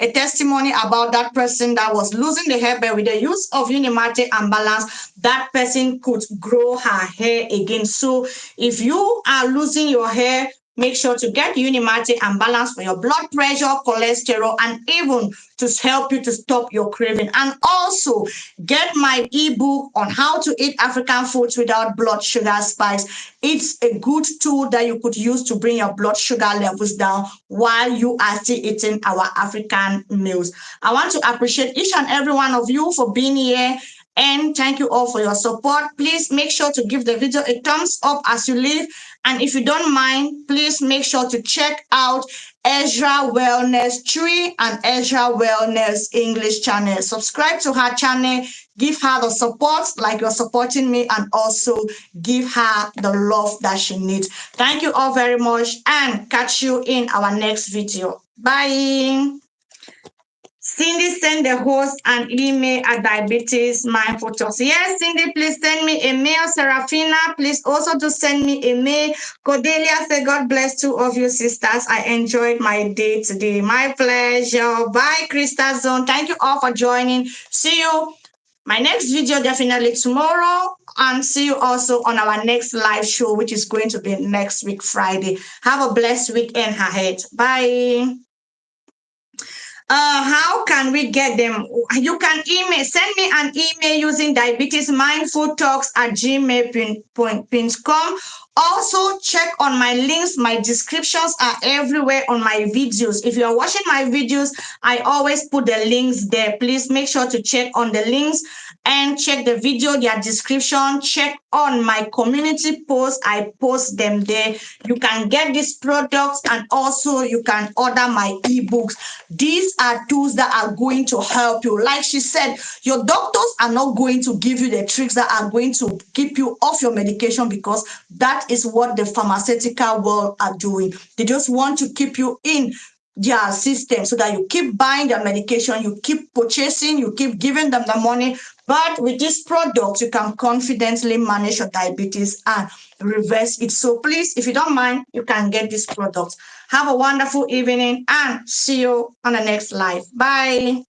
a testimony about that person that was losing the hair, but with the use of Unimate and Balance, that person could grow her hair again. So if you are losing your hair, make sure to get Unimate and Balance for your blood pressure, cholesterol, and even to help you to stop your craving. And also get my ebook on how to eat African foods without blood sugar spikes. It's a good tool that you could use to bring your blood sugar levels down while you are still eating our African meals. I want to appreciate each and every one of you for being here. And thank you all for your support. Please make sure to give the video a thumbs up as you leave. And if you don't mind, please make sure to check out Ezra Wellness Tree and Ezra Wellness English channel. Subscribe to her channel. Give her the support like you're supporting me, and also give her the love that she needs. Thank you all very much, and catch you in our next video. Bye. Cindy send the host an email at Diabetes Mindful Talks. Yes, Cindy, please send me a mail. Serafina, please also to send me a mail. Cordelia said, God bless two of you sisters. I enjoyed my day today. My pleasure. Bye, Krista Zone. Thank you all for joining. See you my next video definitely tomorrow, and see you also on our next live show, which is going to be next week, Friday. Have a blessed weekend ahead. Bye. How can we get them? You can send me an email using diabetesmindfultalks@gmail.com. Also, check on my links. My descriptions are everywhere on my videos. If you are watching my videos, I always put the links there. Please make sure to check on the links and check the video, their description. Check on my community posts. I post them there. You can get these products, and also you can order my ebooks. These are tools that are going to help you. Like she said, your doctors are not going to give you the tricks that are going to keep you off your medication, because that is what the pharmaceutical world are doing. They just want to keep you in their system so that you keep buying their medication, you keep purchasing, you keep giving them the money. But with these products, you can confidently manage your diabetes and reverse it. So please, if you don't mind, you can get these products. Have a wonderful evening, and see you on the next live. Bye.